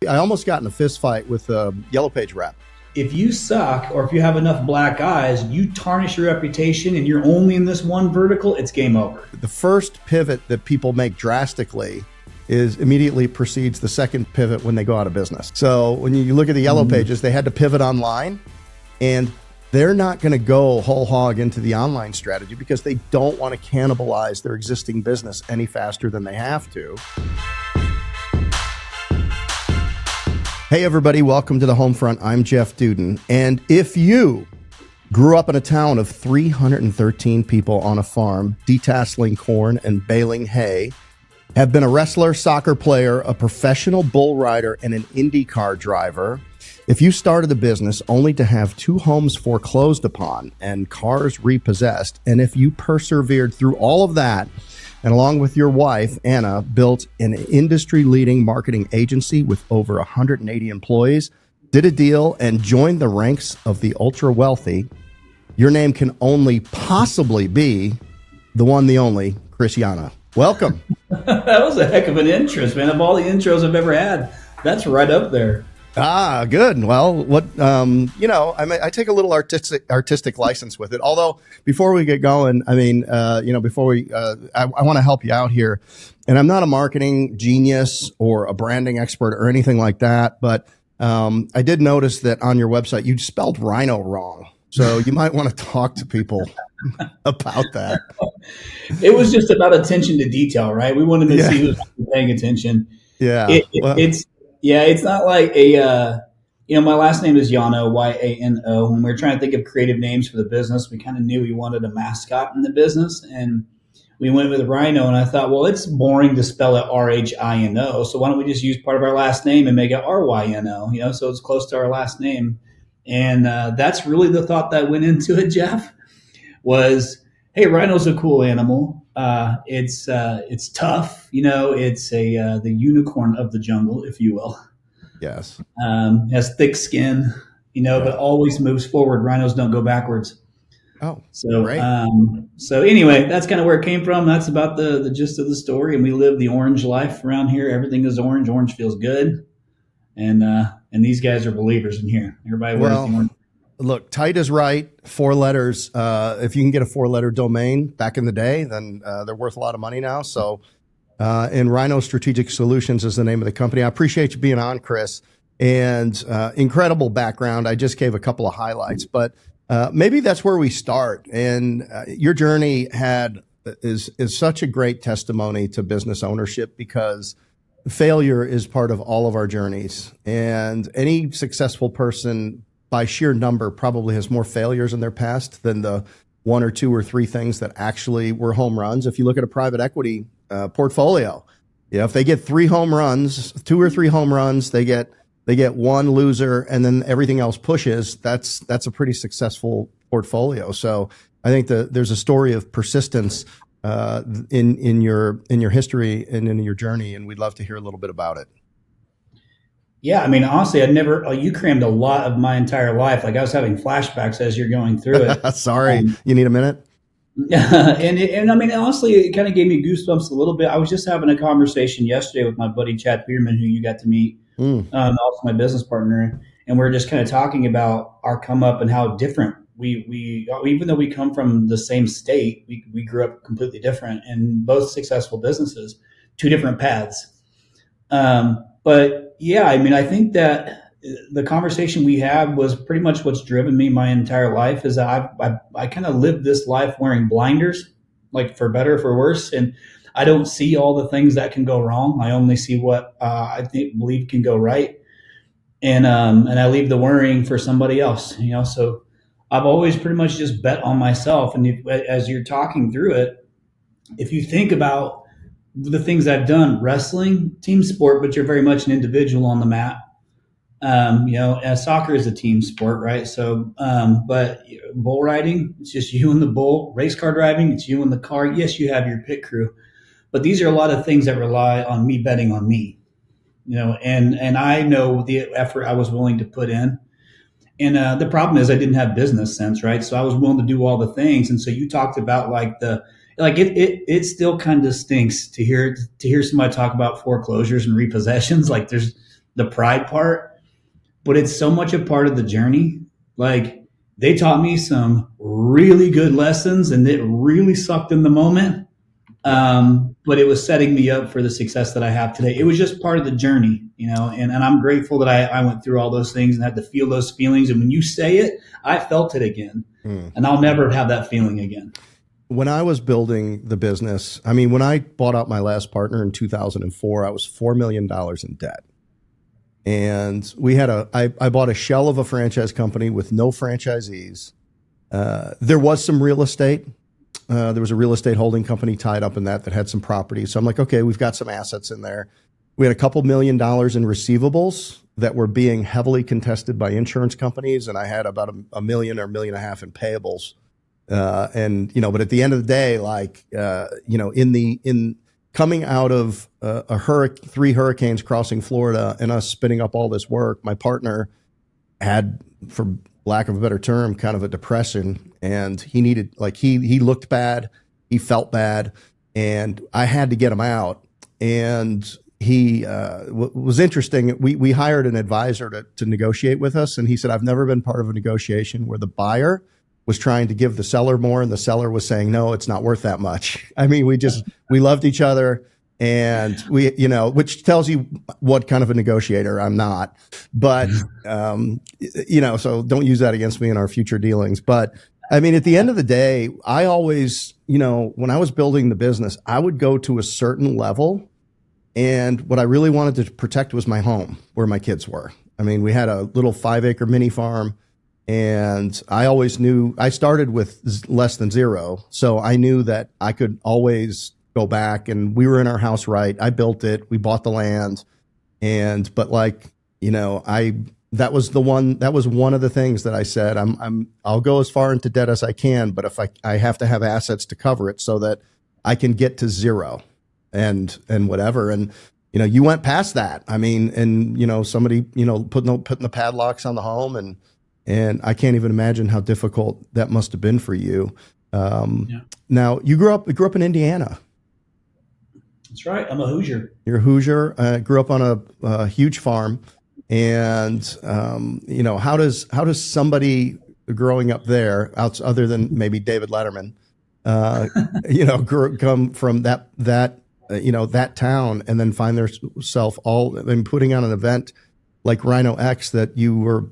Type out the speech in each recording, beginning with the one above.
I almost got in a fist fight with a Yellow Page rep. If you suck or if you have enough black eyes, you tarnish your reputation and you're only in this one vertical, it's game over. The first pivot that people make drastically is immediately precedes the second pivot when they go out of business. So when you look at the Yellow Pages, they had to pivot online, and they're not going to go whole hog into the online strategy because they don't want to cannibalize their existing business any faster than they have to. Hey everybody, welcome to the HomeFront. I'm Jeff Dudan. And if you grew up in a town of 313 people on a farm, detasseling corn and baling hay, have been a wrestler, soccer player, a professional bull rider, and an IndyCar driver, if you started a business only to have two homes foreclosed upon and cars repossessed, and if you persevered through all of that, and along with your wife, Anna, built an industry-leading marketing agency with over 180 employees, did a deal, and joined the ranks of the ultra-wealthy, your name can only possibly be the one, the only, Chris Yano. Welcome. That was a heck of an intro, man. Of all the intros I've ever had, that's right up there. Ah, good. Well, I take a little artistic license with it. Although before we get going, I want to help you out here. And I'm not a marketing genius or a branding expert or anything like that. But I did notice that on your website, you spelled RYNO wrong. So you might want to talk to people about that. It was just about attention to detail, right? We wanted to see who's paying attention. Yeah. It's not like my last name is Yano, Y-A-N-O. When we were trying to think of creative names for the business, we kind of knew we wanted a mascot in the business. And we went with RYNO, and I thought, well, it's boring to spell it R-H-I-N-O. So why don't we just use part of our last name and make it R-Y-N-O, so it's close to our last name. And that's really the thought that went into it, Jeff, was, hey, RYNO's a cool animal. It's tough, it's the unicorn of the jungle, if you will. Yes. Has thick skin, but always moves forward. Rhinos don't go backwards. Oh, so great. So anyway, that's kind of where it came from. That's about the gist of the story. And we live the orange life around here. Everything is orange. Orange feels good. And these guys are believers in here. Everybody wears the orange. Look, tight is right. 4 letters. If you can get a 4-letter domain back in the day, then they're worth a lot of money now. So, and RYNO Strategic Solutions is the name of the company. I appreciate you being on, Chris. And incredible background. I just gave a couple of highlights, but maybe that's where we start. And your journey is such a great testimony to business ownership, because failure is part of all of our journeys. And any successful person, by sheer number, probably has more failures in their past than the 1 or 2 or 3 things that actually were home runs. If you look at a private equity portfolio, if they get 3 home runs, 2 or 3 home runs, they get 1 loser, and then everything else pushes. That's a pretty successful portfolio. So I think there's a story of persistence in your history and in your journey, and we'd love to hear a little bit about it. Yeah, I mean, honestly, you crammed a lot of my entire life. Like, I was having flashbacks as you're going through it. Sorry, you need a minute? And I mean, honestly, it kind of gave me goosebumps a little bit. I was just having a conversation yesterday with my buddy, Chad Peterman, who you got to meet, also my business partner. And we're just kind of talking about our come up and how different we even though we come from the same state, we grew up completely different in both successful businesses, 2 different paths. But yeah, I mean, I think that the conversation we had was pretty much what's driven me my entire life. Is that I kind of lived this life wearing blinders, like for better or for worse, and I don't see all the things that can go wrong. I only see what I believe can go right, and I leave the worrying for somebody else. So I've always pretty much just bet on myself. And as you're talking through it, if you think about the things I've done, wrestling, team sport, but you're very much an individual on the mat. Soccer is a team sport, right? So, but bull riding, it's just you and the bull. Race car driving, it's you and the car. Yes, you have your pit crew, but these are a lot of things that rely on me betting on me, and I know the effort I was willing to put in. And the problem is I didn't have business sense, right? So I was willing to do all the things. And so you talked about it still kind of stinks to hear somebody talk about foreclosures and repossessions. Like there's the pride part, but it's so much a part of the journey. Like they taught me some really good lessons and it really sucked in the moment. But it was setting me up for the success that I have today. It was just part of the journey, and I'm grateful that I went through all those things and had to feel those feelings. And when you say it, I felt it again, and I'll never have that feeling again. When I was building the business, I mean, when I bought out my last partner in 2004, I was $4 million in debt. And I bought a shell of a franchise company with no franchisees. There was some real estate. There was a real estate holding company tied up in that had some property. So I'm like, okay, we've got some assets in there. We had a couple $1 million in receivables that were being heavily contested by insurance companies. And I had about $1 million or $1.5 million in payables. But at the end of the day, in coming out of three hurricanes crossing Florida and us spinning up all this work, my partner had, for lack of a better term, kind of a depression, and he needed, he looked bad, he felt bad, and I had to get him out. And he was interesting. We hired an advisor to negotiate with us, and he said, I've never been part of a negotiation where the buyer was trying to give the seller more and the seller was saying, no, it's not worth that much. I mean, we loved each other, and which tells you what kind of a negotiator I'm not, but, so don't use that against me in our future dealings. But I mean, at the end of the day, I always, when I was building the business, I would go to a certain level, and what I really wanted to protect was my home where my kids were. I mean, we had a little 5-acre mini farm. And I always knew I started with less than zero. So I knew that I could always go back, and we were in our house, right? I built it. We bought the land. That was one of the things that I said, I'll go as far into debt as I can, but if I have to have assets to cover it so that I can get to zero and whatever. And, you went past that. I mean, and, somebody, putting the padlocks on the home, and I can't even imagine how difficult that must have been for you. Now, you grew up in Indiana. That's right. I'm a Hoosier. You're a Hoosier. Grew up on a huge farm. And, how does somebody growing up there, other than maybe David Letterman, come from that town and then find themselves putting on an event like RYNO X that you were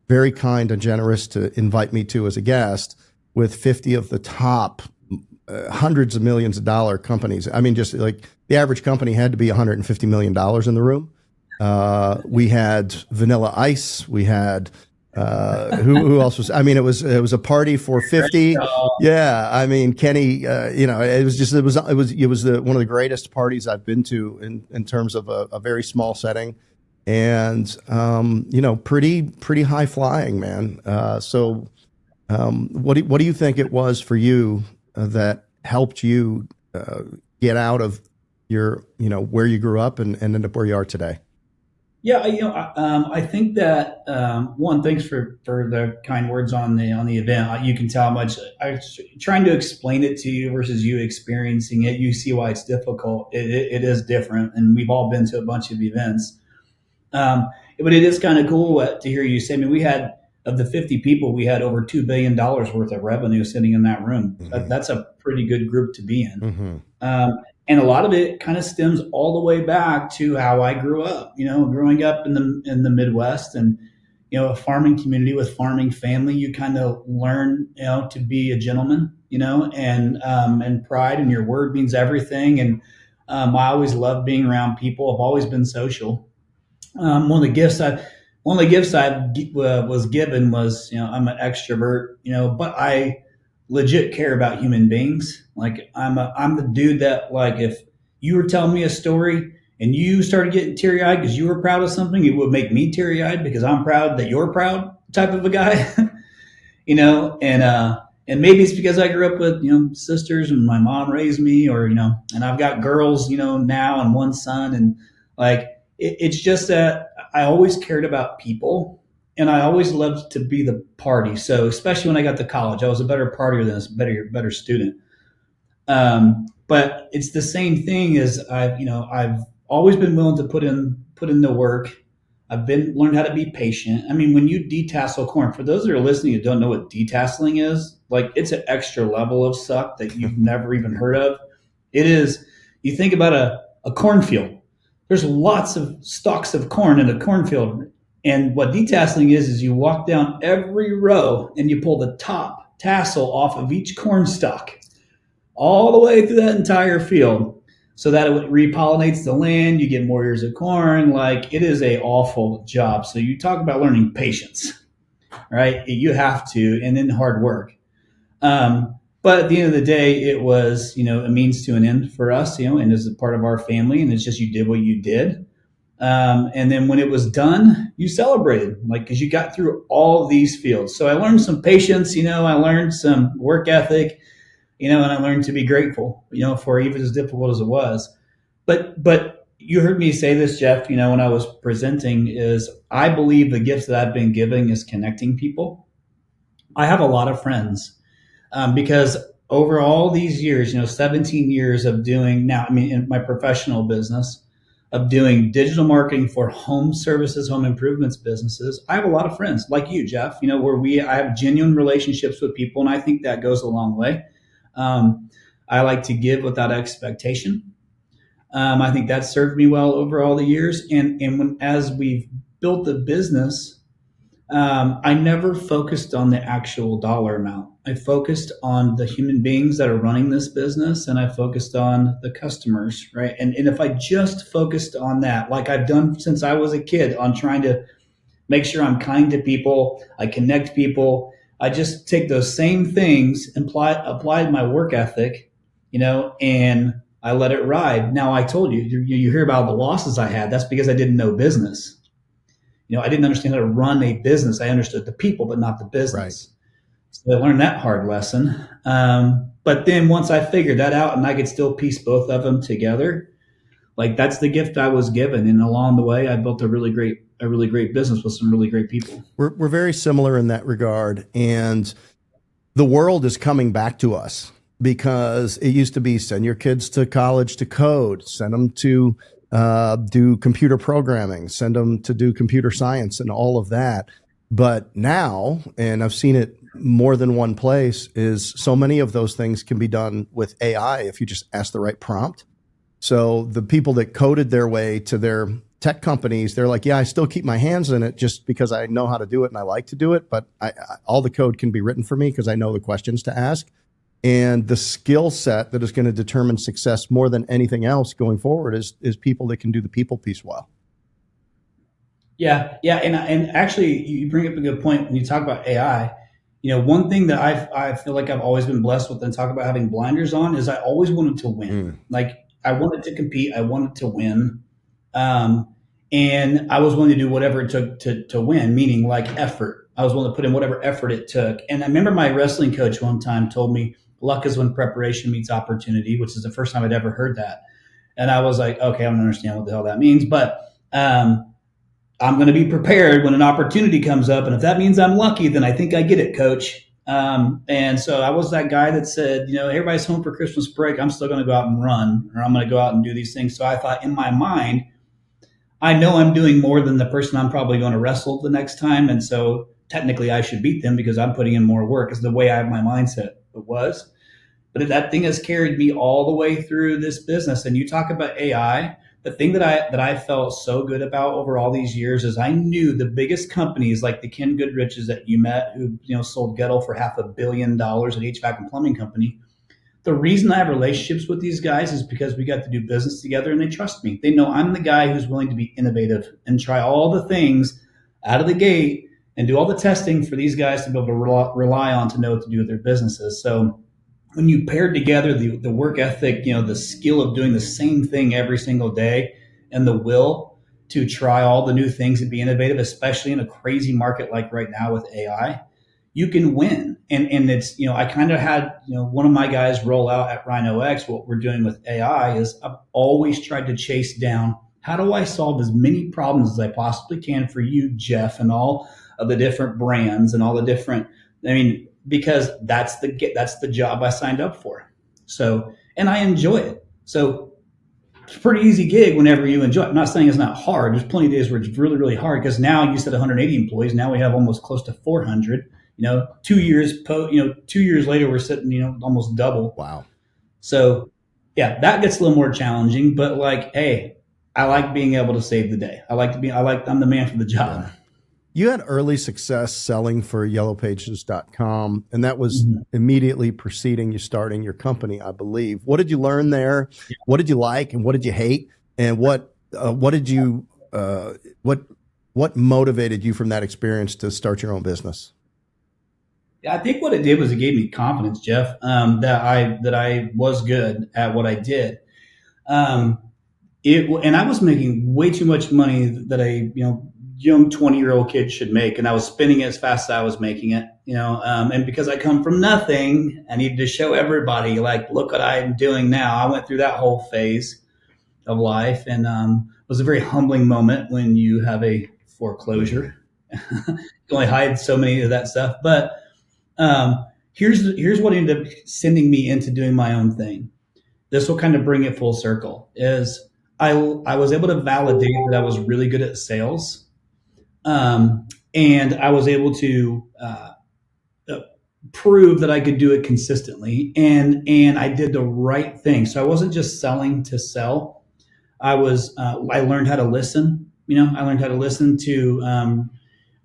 very kind and generous to invite me to as a guest, with 50 of the top hundreds of millions of dollar companies. I mean, just like the average company had to be $150 million in the room. We had Vanilla Ice. We had who else was? I mean, it was a party for 50. Yeah, I mean, Kenny. It was one of the greatest parties I've been to in terms of a very small setting. And, pretty high flying, man. What do you think it was for you that helped you get out of your, where you grew up and end up where you are today? Yeah, I think that one, thanks for the kind words on the event. You can tell how much I'm trying to explain it to you versus you experiencing it. You see why it's difficult. It is different, and we've all been to a bunch of events. But it is kind of cool to hear you say, I mean, we had, of the 50 people, we had over $2 billion worth of revenue sitting in that room. Mm-hmm. That's a pretty good group to be in. Mm-hmm. And a lot of it kind of stems all the way back to how I grew up, growing up in the Midwest, and, a farming community with farming family. You kind of learn, to be a gentleman, and pride, and your word means everything. And I always loved being around people. I've always been social. One of the gifts I was given was, I'm an extrovert, but I legit care about human beings. Like I'm the dude that, like, if you were telling me a story and you started getting teary eyed because you were proud of something, it would make me teary eyed because I'm proud that you're proud, type of a guy, and maybe it's because I grew up with, sisters, and my mom raised me, or, and I've got girls, now, and one son, and like, it's just that I always cared about people, and I always loved to be the party. So especially when I got to college, I was a better partier than a better student. But it's the same thing as I've always been willing to put in the work. learned how to be patient. I mean, when you detassel corn, for those that are listening who don't know what detasseling is, like it's an extra level of suck that you've never even heard of. It is, you think about a cornfield. There's lots of stalks of corn in a cornfield. And what detasseling is you walk down every row and you pull the top tassel off of each corn stalk all the way through that entire field, so that it repollinates the land. You get more ears of corn. Like, it is a awful job. So you talk about learning patience, right? You have to, and then hard work. But at the end of the day, it was, a means to an end for us, and as a part of our family. And it's just, you did what you did. And then when it was done, you celebrated, because you got through all these fields. So I learned some patience, I learned some work ethic, and I learned to be grateful, for even as difficult as it was. But you heard me say this, Jeff, when I was presenting, is I believe the gift that I've been giving is connecting people. I have a lot of friends because over all these years, 17 years of doing in my professional business, of doing digital marketing for home services, home improvements businesses, I have a lot of friends like you, Jeff, where I have genuine relationships with people. And I think that goes a long way. I like to give without expectation. I think that served me well over all the years. And as we've built the business, I never focused on the actual dollar amount. I focused on the human beings that are running this business, and I focused on the customers, right? And if I just focused on that, like I've done since I was a kid, on trying to make sure I'm kind to people, I connect people, I just take those same things and applied my work ethic, and I let it ride. Now, I told you hear about the losses I had. That's because I didn't know business. I didn't understand how to run a business. I understood the people, but not the business. Right. So I learned that hard lesson. But then once I figured that out and I could still piece both of them together, that's the gift I was given. And along the way, I built a really great business with some really great people. We're very similar in that regard. And the world is coming back to us, because it used to be send your kids to college to code, send them to do computer programming, send them to do computer science and all of that. But now, and I've seen it more than one place, is so many of those things can be done with AI if you just ask the right prompt. So the people that coded their way to their tech companies, they're like, yeah, I still keep my hands in it just because I know how to do it and I like to do it. But all the code can be written for me because I know the questions to ask. And the skill set that is going to determine success more than anything else going forward is people that can do the people piece well. Yeah. And actually, you bring up a good point when you talk about AI. One thing that I feel like I've always been blessed with, and talk about having blinders on, is I always wanted to win. I wanted to compete. I wanted to win. And I was willing to do whatever it took to win, meaning effort. I was willing to put in whatever effort it took. And I remember my wrestling coach one time told me, luck is when preparation meets opportunity, which is the first time I'd ever heard that. And I was like, okay, I don't understand what the hell that means, but I'm going to be prepared when an opportunity comes up. And if that means I'm lucky, then I think I get it, coach. And so I was that guy that said, everybody's home for Christmas break. I'm still going to go out and run, or I'm going to go out and do these things. So I thought, in my mind, I know I'm doing more than the person I'm probably going to wrestle the next time. And so technically I should beat them because I'm putting in more work, is the way I have my mindset. It was. But that thing has carried me all the way through this business. And you talk about AI, the thing that I felt so good about over all these years is I knew the biggest companies, like the Ken Goodriches that you met, who sold Gettle for $500 million, an HVAC and plumbing company. The reason I have relationships with these guys is because we got to do business together and they trust me. They know I'm the guy who's willing to be innovative and try all the things out of the gate and do all the testing for these guys to be able to rely on to know what to do with their businesses. So when you paired together the work ethic, the skill of doing the same thing every single day, and the will to try all the new things and be innovative, especially in a crazy market like right now with AI, you can win. And it's, I kind of had, one of my guys roll out at RYNO X. What we're doing with AI is I've always tried to chase down, how do I solve as many problems as I possibly can for you, Jeff, and all of the different brands and all the different, because that's the job I signed up for. So, and I enjoy it. So it's a pretty easy gig whenever you enjoy it. I'm not saying it's not hard. There's plenty of days where it's really, really hard, because now you said 180 employees. Now we have almost close to 400. 2 years 2 years later, we're sitting, almost double. Wow. So yeah, that gets a little more challenging, but like, hey, I like being able to save the day. I'm the man for the job. Yeah. You had early success selling for yellowpages.com, and that was immediately preceding you starting your company, I believe. What did you learn there? Yeah. What did you like and what did you hate? And what motivated you from that experience to start your own business? I think what it did was it gave me confidence, Jeff, that I was good at what I did. And I was making way too much money that a young 20-year-old kid should make, and I was spending it as fast as I was making it. And because I come from nothing, I needed to show everybody, like, look what I'm doing now. I went through that whole phase of life, and it was a very humbling moment when you have a foreclosure. You can only hide so many of that stuff, but here's what ended up sending me into doing my own thing. This will kind of bring it full circle. Is I was able to validate that I was really good at sales. And I was able to prove that I could do it consistently, and I did the right thing. So I wasn't just selling to sell. I learned how to listen. I learned how to listen to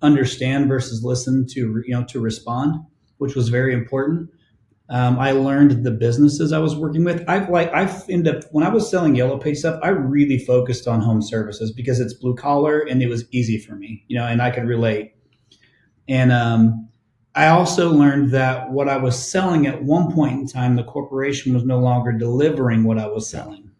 understand versus listen to respond, which was very important. I learned the businesses I was working with. When I was selling Yellow Page stuff, I really focused on home services because it's blue collar and it was easy for me, and I could relate. And I also learned that what I was selling at one point in time, the corporation was no longer delivering what I was selling,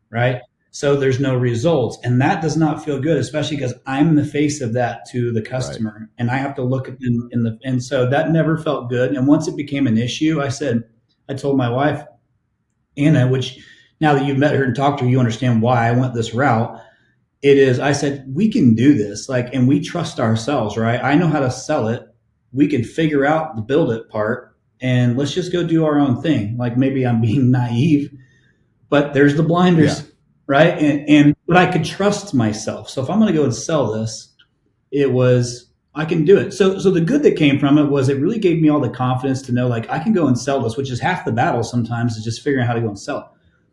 right? So there's no results, and that does not feel good, especially because I'm the face of that to the customer, right. And I have to look at them and so that never felt good. And once it became an issue, I told my wife, Anna, which now that you've met her and talked to her, you understand why I went this route. I said, we can do this, and we trust ourselves, right? I know how to sell it. We can figure out the build it part, and let's just go do our own thing. Like, maybe I'm being naive, but there's the blinders. Yeah. Right. But I could trust myself. So if I'm going to go and sell this, I can do it. So the good that came from it was it really gave me all the confidence to know, I can go and sell this, which is half the battle sometimes, is just figuring out how to go and sell it.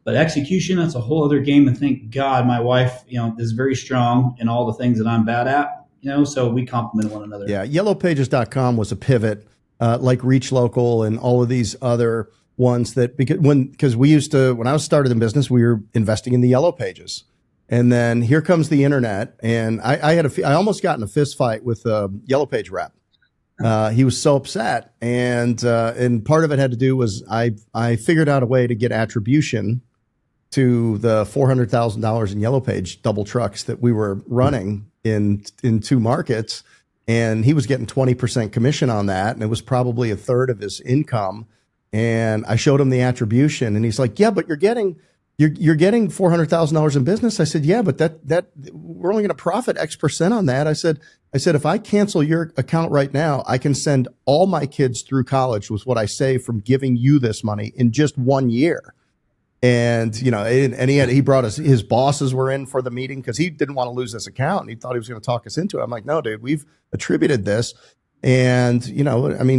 But execution, that's a whole other game. And thank God my wife, is very strong in all the things that I'm bad at, so we complement one another. Yeah. Yellowpages.com was a pivot, like Reach Local and all of these other ones because we used to, when I was started in business, we were investing in the Yellow Pages, and then here comes the internet, and I almost got in a fist fight with a Yellow Page rep. He was so upset, and part of it had to do was I figured out a way to get attribution to the $400,000 in Yellow Page double trucks that we were running in 2 markets, and he was getting 20% commission on that, and it was probably a third of his income. And I showed him the attribution, and he's like, yeah, but you're getting $400,000 in business. I said, yeah, but that we're only going to profit X% on that. I said, if I cancel your account right now, I can send all my kids through college with what I save from giving you this money in just 1 year. And, he brought his bosses were in for the meeting because he didn't want to lose this account, and he thought he was going to talk us into it. I'm like, no, dude, we've attributed this. And,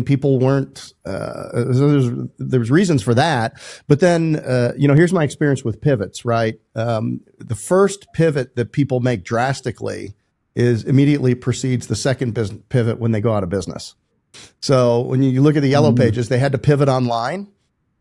people weren't, there was reasons for that. But then, here's my experience with pivots, right? The first pivot that people make drastically is immediately precedes the second pivot when they go out of business. So when you look at the Yellow Pages, they had to pivot online,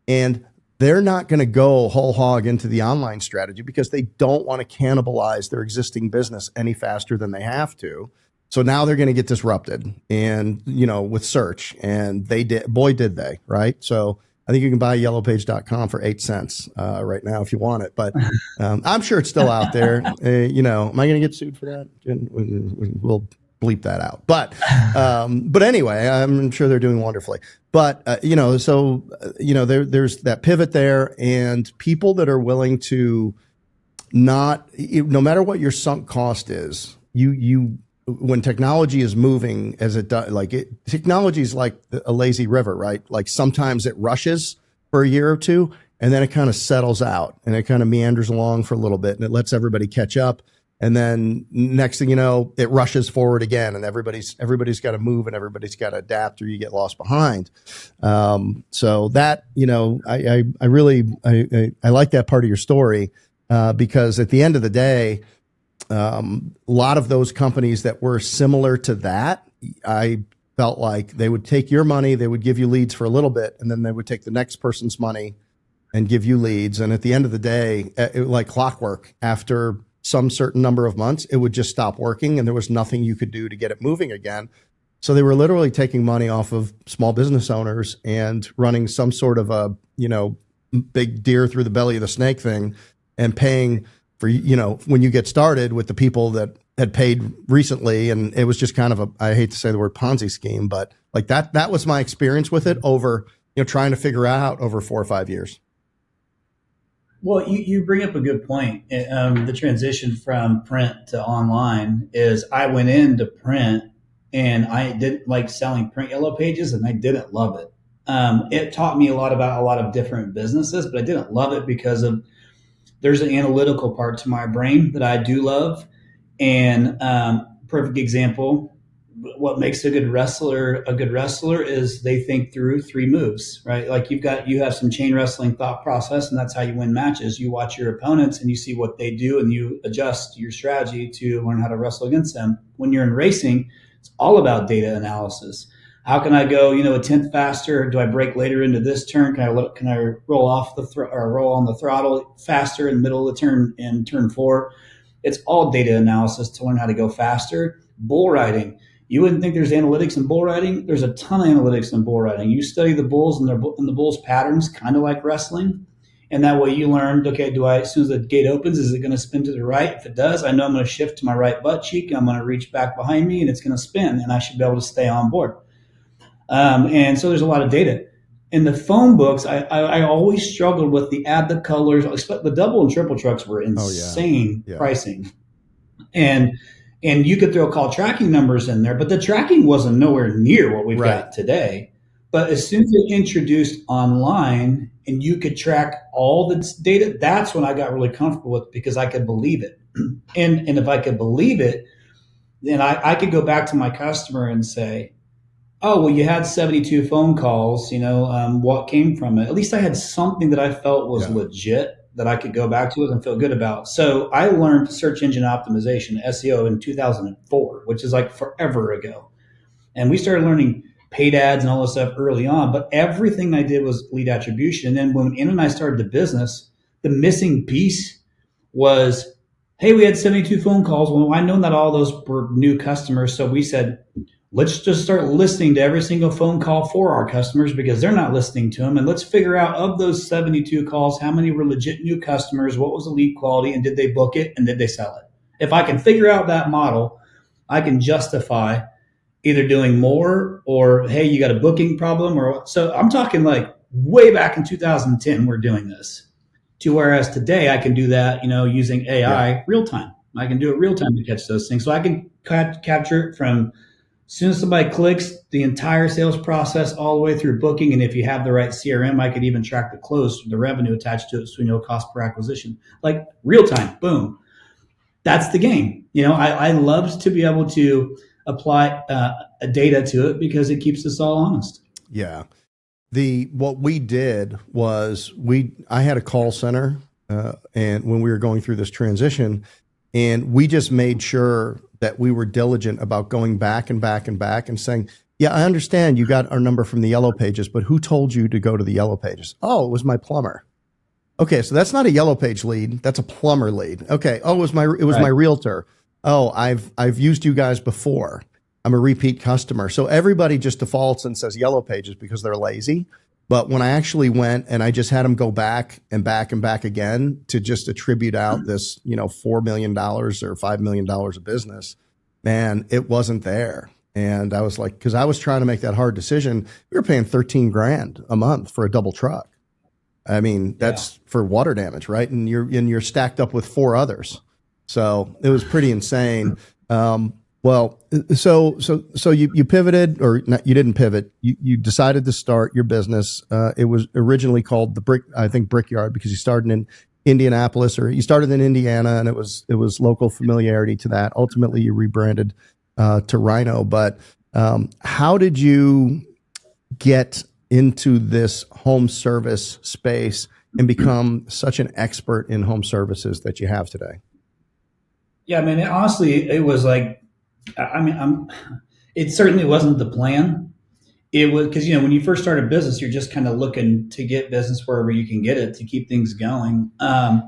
and they're not going to go whole hog into the online strategy because they don't want to cannibalize their existing business any faster than they have to. So now they're going to get disrupted, and, with search, and did they, right? So I think you can buy yellowpage.com for 8 cents right now if you want it, but I'm sure it's still out there. Am I going to get sued for that? We'll bleep that out. But anyway, I'm sure they're doing wonderfully. But, there's that pivot there, and people that are willing to no matter what your sunk cost is, when technology is moving as it does, technology is like a lazy river, right? Like sometimes it rushes for a year or two, and then it kind of settles out and it kind of meanders along for a little bit and it lets everybody catch up. And then next thing you know, it rushes forward again, and everybody's got to move and everybody's got to adapt, or you get lost behind. So that, I really like that part of your story, because at the end of the day, a lot of those companies that were similar to that, I felt like they would take your money, they would give you leads for a little bit, and then they would take the next person's money and give you leads. And at the end of the day, like clockwork, after some certain number of months, it would just stop working and there was nothing you could do to get it moving again. So they were literally taking money off of small business owners and running some sort of a, big deer through the belly of the snake thing, and paying for, when you get started with the people that had paid recently. And it was just kind of I hate to say the word Ponzi scheme, but like that was my experience with it over, trying to figure out over 4 or 5 years. Well, you bring up a good point. The transition from print to online is I went into print and I didn't like selling print yellow pages, and I didn't love it. It taught me a lot about a lot of different businesses, but I didn't love it because there's an analytical part to my brain that I do love. And perfect example, what makes a good wrestler is they think through 3 moves, right? Like you have some chain wrestling thought process, and that's how you win matches. You watch your opponents and you see what they do, and you adjust your strategy to learn how to wrestle against them. When you're in racing, it's all about data analysis. How can I go, a tenth faster? Do I brake later into this turn? Can I roll off roll on the throttle faster in the middle of the turn in turn 4? It's all data analysis to learn how to go faster. Bull riding. You wouldn't think there's analytics in bull riding. There's a ton of analytics in bull riding. You study the bulls and the bulls' patterns, kind of like wrestling. And that way you learned, okay, as soon as the gate opens, is it going to spin to the right? If it does, I know I'm going to shift to my right butt cheek. I'm going to reach back behind me and it's going to spin, and I should be able to stay on board. And so there's a lot of data. In the phone books, I always struggled with add the colors. The double and triple trucks were insane pricing. And you could throw call tracking numbers in there, but the tracking wasn't nowhere near what we've got today. But as soon as they introduced online and you could track all the data, that's when I got really comfortable with it, because I could believe it. And if I could believe it, then I could go back to my customer and say, oh, well, you had 72 phone calls, what came from it? At least I had something that I felt was legit that I could go back to it and feel good about. So I learned search engine optimization, SEO, in 2004, which is like forever ago. And we started learning paid ads and all this stuff early on, but everything I did was lead attribution. And then when Ann and I started the business, the missing piece was, hey, we had 72 phone calls. Well, I know not all those were new customers. So we said, let's just start listening to every single phone call for our customers, because they're not listening to them. And let's figure out, of those 72 calls, how many were legit new customers, what was the lead quality, and did they book it, and did they sell it? If I can figure out that model, I can justify either doing more or, hey, you got a booking problem. So I'm talking like way back in 2010, we're doing this, to whereas today I can do that, using AI real time. I can do it real time to catch those things. So I can capture it from as soon as somebody clicks, the entire sales process all the way through booking. And if you have the right CRM, I could even track the close, the revenue attached to it, so we know cost per acquisition. Like real time, boom. That's the game. I love to be able to apply data to it, because it keeps us all honest. Yeah. What we did was I had a call center, and when we were going through this transition, and we just made sure that we were diligent about going back and back and back and saying, yeah, I understand you got our number from the yellow pages, but who told you to go to the yellow pages? Oh, it was my plumber. Okay. So that's not a yellow page lead. That's a plumber lead. Okay. Oh, it was my realtor. Oh, I've used you guys before. I'm a repeat customer. So everybody just defaults and says yellow pages because they're lazy. But when I actually went and I just had them go back and back and back again to just attribute out this, $4 million or $5 million of business, man, it wasn't there. And I was like, because I was trying to make that hard decision. We were paying $13,000 a month for a double truck. I mean, that's for water damage, right? And you're stacked up with 4 others. So it was pretty insane. Well, so you pivoted, or not, you didn't pivot. You decided to start your business. It was originally called Brickyard, because you started in Indianapolis, or you started in Indiana, and it was local familiarity to that. Ultimately, you rebranded to RYNO. But how did you get into this home service space and become such an expert in home services that you have today? Yeah, I mean, honestly, it was like, it certainly wasn't the plan. It was because, when you first start a business, you're just kind of looking to get business wherever you can get it to keep things going. And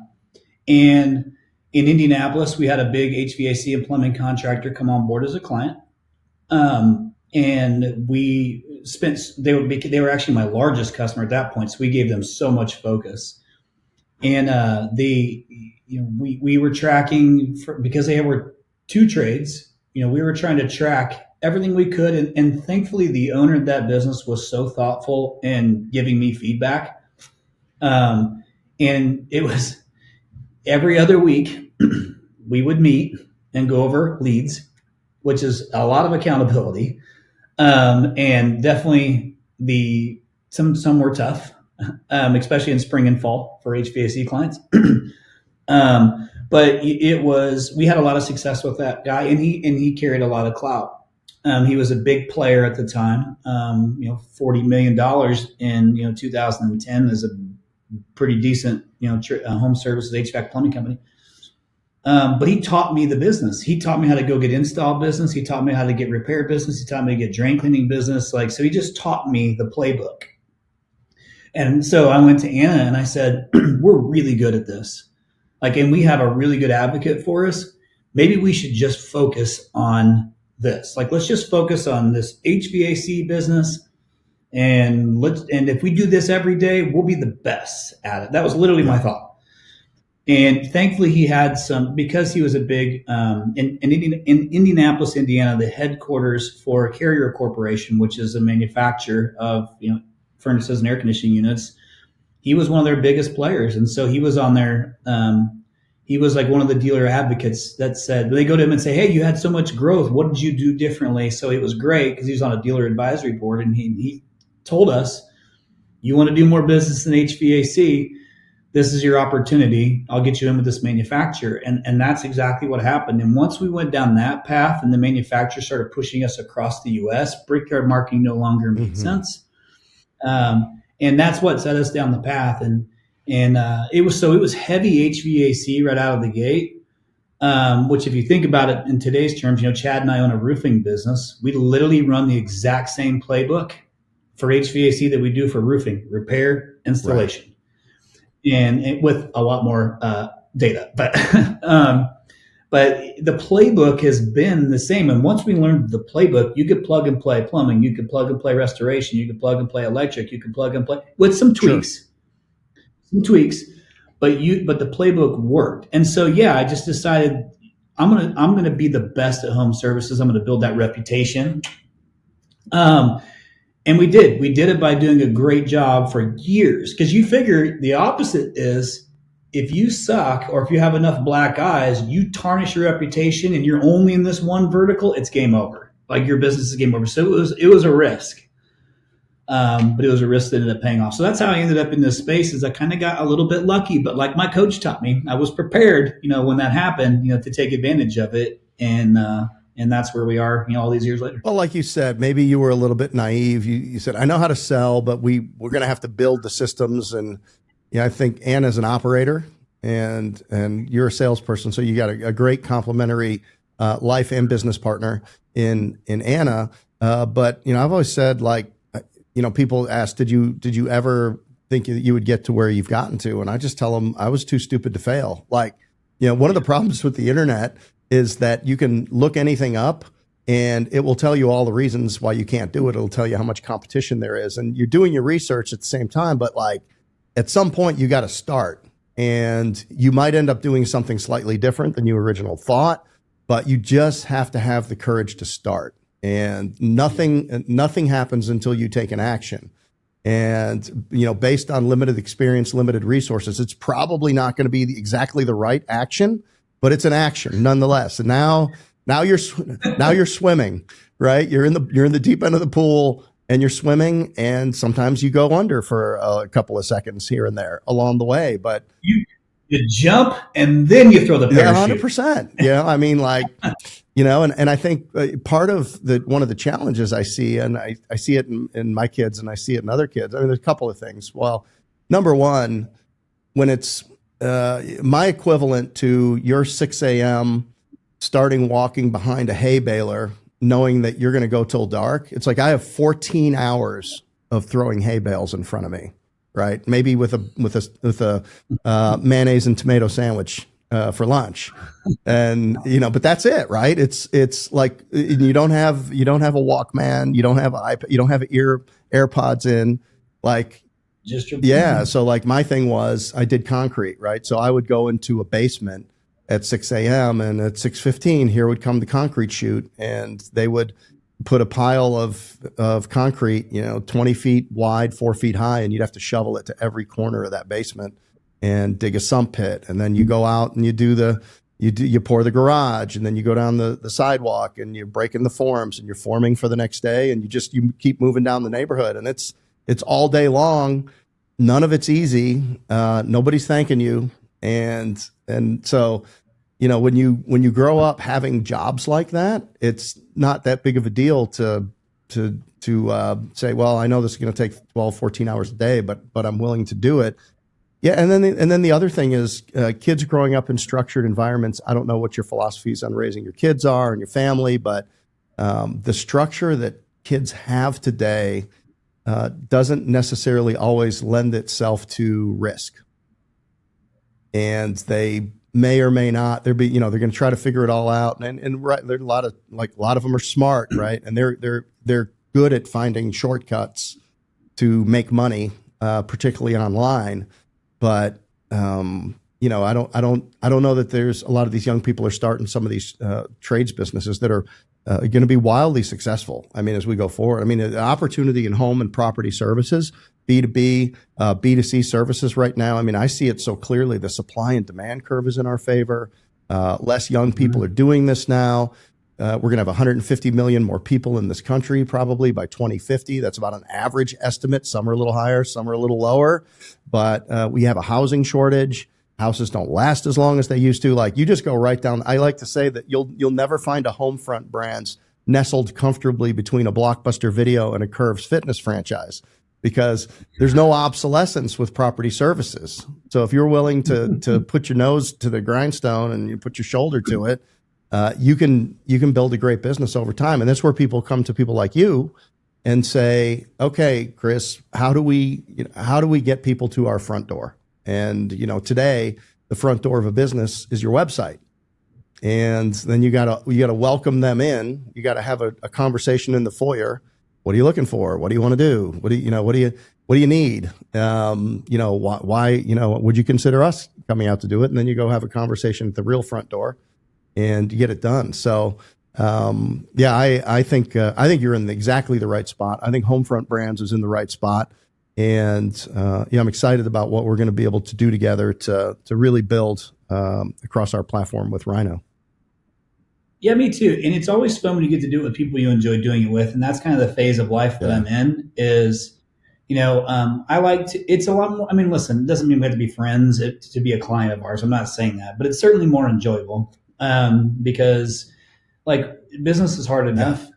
in Indianapolis, we had a big HVAC and plumbing contractor come on board as a client. And they were actually my largest customer at that point. So we gave them so much focus. And we were tracking because they were two trades. We were trying to track everything we could. And thankfully, the owner of that business was so thoughtful in giving me feedback. And it was every other week we would meet and go over leads, which is a lot of accountability. And definitely some were tough, especially in spring and fall for HVAC clients. But we had a lot of success with that guy, and he carried a lot of clout. He was a big player at the time. $40 million in 2010 is a pretty decent home services HVAC plumbing company. But he taught me the business. He taught me how to go get install business. He taught me how to get repair business. He taught me to get drain cleaning business. So he just taught me the playbook. And so I went to Anna and I said, we're really good at this. And we have a really good advocate for us. Maybe we should just focus on this. Let's just focus on this HVAC business. And if we do this every day, we'll be the best at it. That was literally my thought. And thankfully he had because he was a big, in Indianapolis, Indiana, the headquarters for Carrier Corporation, which is a manufacturer of, furnaces and air conditioning units. He was one of their biggest players. And so he was on there. He was like one of the dealer advocates that said, they go to him and say, hey, you had so much growth. What did you do differently? So it was great because he was on a dealer advisory board. And he told us, you want to do more business in HVAC, this is your opportunity. I'll get you in with this manufacturer. And that's exactly what happened. And once we went down that path and the manufacturer started pushing us across the U.S., brickyard marketing no longer made sense. And that's what set us down the path. And it was heavy HVAC right out of the gate, which if you think about it in today's terms, Chad and I own a roofing business. We literally run the exact same playbook for HVAC that we do for roofing, repair, installation. Right. And with a lot more data, but the playbook has been the same. And once we learned the playbook, you could plug and play plumbing, you could plug and play restoration, you could plug and play electric, you could plug and play with some tweaks, but the playbook worked. And so I just decided I'm gonna be the best at home services. I'm gonna build that reputation. And we did it by doing a great job for years. Because you figure the opposite is if you suck or if you have enough black eyes, you tarnish your reputation and you're only in this one vertical, it's game over. Your business is game over. So it was a risk. But it was a risk that ended up paying off. So that's how I ended up in this space. Is I kind of got a little bit lucky, but like my coach taught me, I was prepared, when that happened, to take advantage of it. And that's where we are, all these years later. Well, like you said, maybe you were a little bit naive. You said, I know how to sell, but we're going to have to build the systems. And I think Anna's an operator and you're a salesperson. So you got a great complementary life and business partner in Anna. But, I've always said, people ask, did you ever think that you would get to where you've gotten to? And I just tell them I was too stupid to fail. One of the problems with the internet is that you can look anything up and it will tell you all the reasons why you can't do it. It'll tell you how much competition there is. And you're doing your research at the same time, but at some point you got to start and you might end up doing something slightly different than you originally thought, but you just have to have the courage to start. And nothing happens until you take an action. And, based on limited experience, limited resources, it's probably not going to be exactly the right action, but it's an action nonetheless. And now now you're swimming, right? You're in the deep end of the pool and you're swimming, and sometimes you go under for a couple of seconds here and there along the way, but you jump and then you throw the parachute. 100%. Yeah. I mean, like, and I think part of one of the challenges I see, and I see it in my kids and I see it in other kids. I mean, there's a couple of things. Well, number one, when it's my equivalent to your 6 a.m. starting walking behind a hay baler, knowing that you're going to go till dark. It's like I have 14 hours of throwing hay bales in front of me, right? Maybe with a mayonnaise and tomato sandwich for lunch, and but that's it, right? It's like you don't have a Walkman, you don't have an iPad, you don't have AirPods in, like. So like my thing was I did concrete, right? So I would go into a basement at 6 a.m. and at 6:15 here would come the concrete chute, and they would put a pile of concrete, 20 feet wide, 4 feet high, and you'd have to shovel it to every corner of that basement and dig a sump pit. And then you go out and you pour the garage, and then you go down the sidewalk and you're breaking the forms and you're forming for the next day, and you keep moving down the neighborhood, and it's all day long. None of it's easy. Nobody's thanking you. And so, when you grow up having jobs like that, it's not that big of a deal to say, well, I know this is going to take 12, 14 hours a day, but I'm willing to do it. Yeah. And then the other thing is, kids growing up in structured environments. I don't know what your philosophies on raising your kids are and your family, but the structure that kids have today doesn't necessarily always lend itself to risk. And they may or may not, they're going to try to figure it all out. And right, there's a lot of them are smart, right? And they're good at finding shortcuts to make money, particularly online. But, I don't know that there's a lot of these young people are starting some of these trades businesses that are going to be wildly successful. I mean, as we go forward, I mean, the opportunity in home and property services, B2B, B2C services right now. I mean, I see it so clearly. The supply and demand curve is in our favor. Less young people are doing this now. We're going to have 150 million more people in this country probably by 2050. That's about an average estimate. Some are a little higher, some are a little lower. But we have a housing shortage. Houses don't last as long as they used to. Like, you just go right down. I like to say that you'll never find a HomeFront brands nestled comfortably between a Blockbuster Video and a Curves Fitness franchise, because there's no obsolescence with property services. So if you're willing to put your nose to the grindstone and you put your shoulder to it, you can build a great business over time. And that's where people come to people like you and say, okay, Chris, how do we get people to our front door? And, today the front door of a business is your website. And then you gotta welcome them in. You gotta have a conversation in the foyer. What are you looking for? What do you want to do? What do you need? Why, would you consider us coming out to do it? And then you go have a conversation at the real front door and you get it done. So, I think you're in exactly the right spot. I think HomeFront Brands is in the right spot. And, I'm excited about what we're going to be able to do together to really build, across our platform with RYNO. Yeah, me too. And it's always fun when you get to do it with people you enjoy doing it with. And that's kind of the phase of life that I'm in is, I like to, it's a lot more, I mean, listen, it doesn't mean we have to be friends to be a client of ours. I'm not saying that, but it's certainly more enjoyable, because like business is hard enough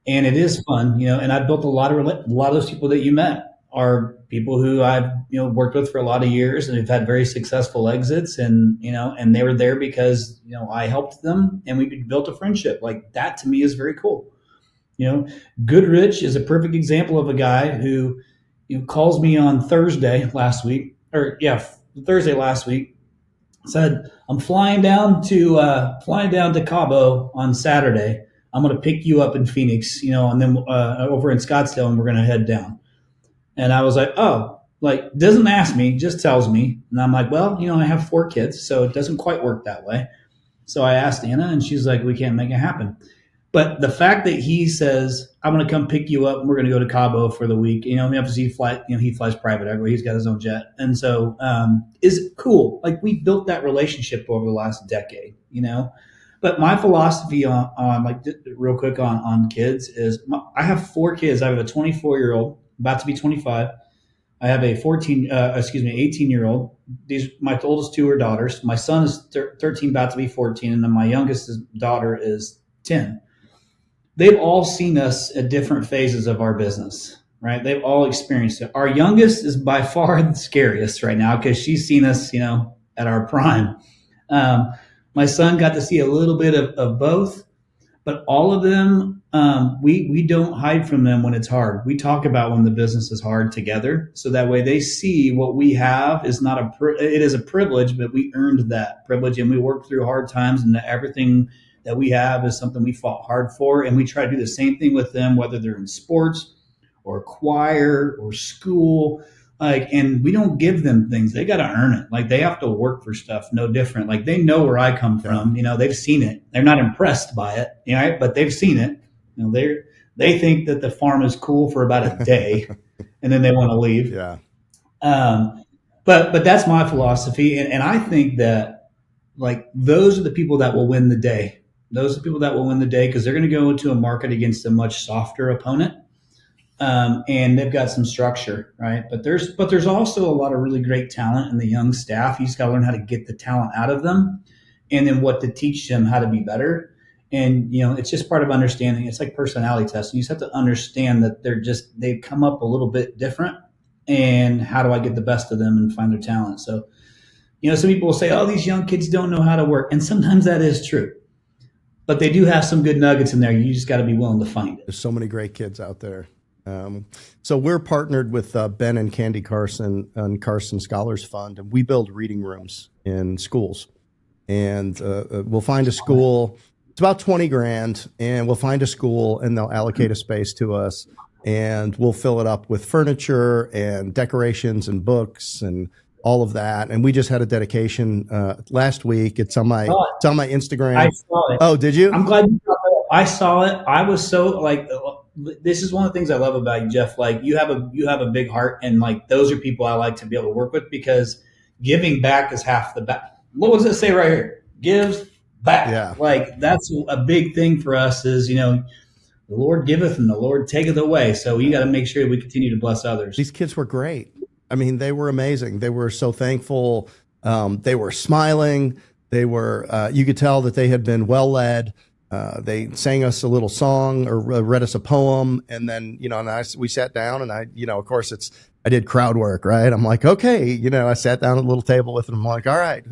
and it is fun, and I built a lot of those people that you met are people who I've, worked with for a lot of years and have had very successful exits, and, and they were there because, I helped them and we built a friendship. Like, that to me is very cool. Goodrich is a perfect example of a guy who, calls me on Thursday last week, said, I'm flying down to Cabo on Saturday. I'm going to pick you up in Phoenix, and then over in Scottsdale, and we're going to head down. And I was like, oh, like, doesn't ask me, just tells me. And I'm like, well, I have 4 kids, so it doesn't quite work that way. So I asked Anna, and she's like, we can't make it happen. But the fact that he says, I'm going to come pick you up and we're going to go to Cabo for the week, obviously he flies private equity. He's got his own jet. And so is cool. Like, we built that relationship over the last decade, But my philosophy on like real quick on kids is I have 4 kids. I have a 24-year-old about to be 25. I have a 18-year-old. My oldest 2 are daughters. My son is 13, about to be 14, and then my youngest daughter is 10. They've all seen us at different phases of our business, right? They've all experienced it. Our youngest is by far the scariest right now because she's seen us, at our prime. My son got to see a little bit of both, but all of them, we don't hide from them when it's hard. We talk about when the business is hard together, so that way they see what we have is it is a privilege, but we earned that privilege and we worked through hard times, and that everything that we have is something we fought hard for. And we try to do the same thing with them, whether they're in sports or choir or school. And we don't give them things. They got to earn it. Like, they have to work for stuff. No different. Like, they know where I come from. They've seen it. They're not impressed by it, right? But they've seen it. They think that the farm is cool for about a day, and then they want to leave. Yeah. But that's my philosophy, and I think that like those are the people that will win the day. Those are the people that will win the day because they're going to go into a market against a much softer opponent. And they've got some structure, right? But there's also a lot of really great talent in the young staff. You just got to learn how to get the talent out of them, and then what to teach them how to be better. And it's just part of understanding. It's like personality testing. You just have to understand that they come up a little bit different, and how do I get the best of them and find their talent? So, some people will say, "Oh, these young kids don't know how to work," and sometimes that is true. But they do have some good nuggets in there. You just got to be willing to find it. There's so many great kids out there. So we're partnered with Ben and Candy Carson and Carson Scholars Fund, and we build reading rooms in schools. And we'll find a school. It's about $20,000, and we'll find a school, and they'll allocate a space to us, and we'll fill it up with furniture and decorations and books and all of that. And we just had a dedication last week. It's on my Instagram. I saw it. Oh, did you? I'm glad you saw it. I saw it. I was so this is one of the things I love about you, Jeff. Like, you have a big heart, and like those are people I like to be able to work with, because giving back is half the battle. What does it say right here? Gives back. Yeah. Like, that's a big thing for us is, the Lord giveth and the Lord taketh away. So we got to make sure we continue to bless others. These kids were great. I mean, they were amazing. They were so thankful. They were smiling. They were, you could tell that they had been well led. They sang us a little song or read us a poem. And then, we sat down, and of course I did crowd work, right? I'm like, okay, I sat down at a little table with them. I'm like, all right,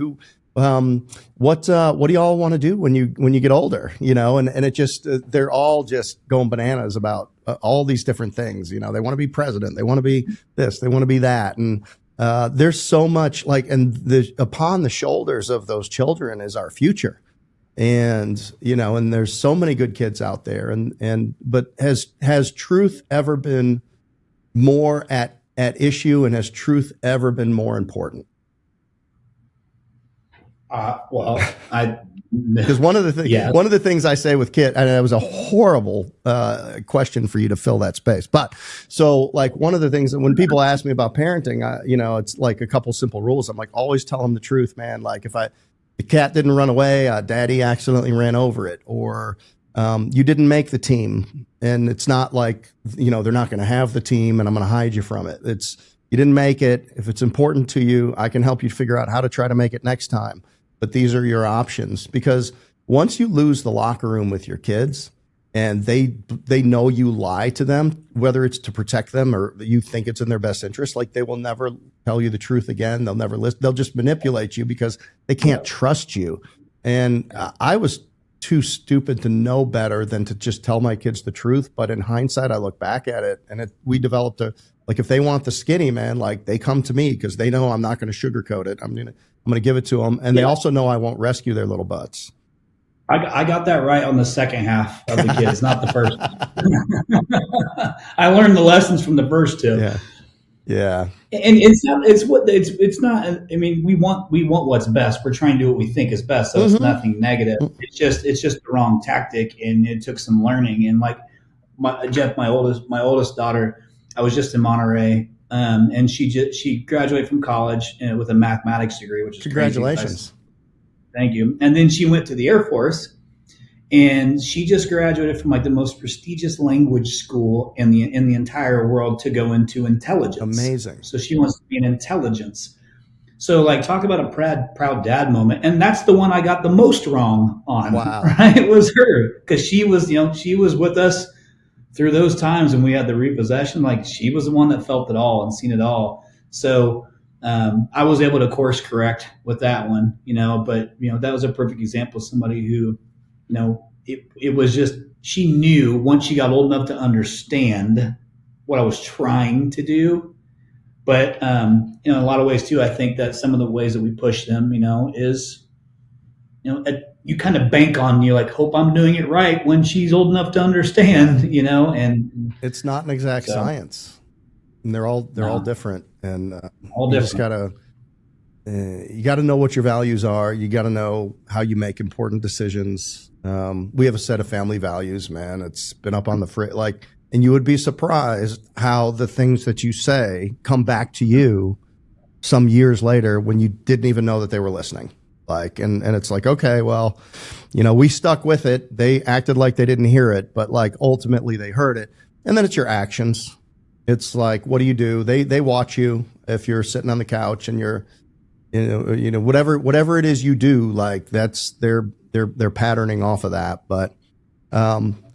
what do y'all want to do when you get older? And it just, they're all just going bananas about all these different things. They want to be president. They want to be this, they want to be that. And, there's so much upon the shoulders of those children is our future. And, and there's so many good kids out there. But has truth ever been more at issue, and has truth ever been more important? Because one of the things I say with kids, and it was a horrible question for you to fill that space. But so, like, one of the things that when people ask me about parenting, it's like a couple simple rules. I'm like, always tell them the truth, man. Like, if the cat didn't run away, daddy accidentally ran over it, or you didn't make the team, and it's not like, they're not going to have the team and I'm going to hide you from it. It's, you didn't make it. If it's important to you, I can help you figure out how to try to make it next time. But these are your options, because once you lose the locker room with your kids and they know you lie to them, whether it's to protect them or you think it's in their best interest, like, they will never tell you the truth again. They'll never listen. They'll just manipulate you because they can't trust you. And I was too stupid to know better than to just tell my kids the truth. But in hindsight, I look back at it, and we developed if they want the skinny, man, like, they come to me because they know I'm not going to sugarcoat it. I'm going to give it to them. And they also know I won't rescue their little butts. I got that right on the second half of the kids, not the first. I learned the lessons from the first two. Yeah. Yeah. And it's not, I mean, we want what's best. We're trying to do what we think is best. So It's nothing negative. It's just the wrong tactic. And it took some learning. And like Jeff, my oldest daughter, I was just in Monterey. And she graduated from college with a mathematics degree, which is congratulations. Thank you. And then she went to the Air Force, And she just graduated from like the most prestigious language school in the entire world to go into intelligence. Amazing. So she wants to be in intelligence. So like talk about a proud dad moment. And that's the one I got the most wrong on. Wow. Right? It was her, because she was, she was with us through those times when we had the repossession. Like she was the one that felt it all and seen it all. So I was able to course correct with that one, but that was a perfect example of somebody who, it was just, she knew once she got old enough to understand what I was trying to do. But in a lot of ways too, I think that some of the ways that we push them, is, you kind of bank on, you like, hope I'm doing it right when she's old enough to understand, and it's not an exact science, and they're all different, and all different. You gotta know what your values are. You gotta know how you make important decisions. We have a set of family values, man. It's been up on the and you would be surprised how the things that you say come back to you some years later when you didn't even know that they were listening. And it's like, okay, well, we stuck with it. They acted like they didn't hear it, but ultimately they heard it. And then it's your actions. It's like, what do? They watch you if you're sitting on the couch and you're, whatever it is you do, that's they're patterning off of that. But,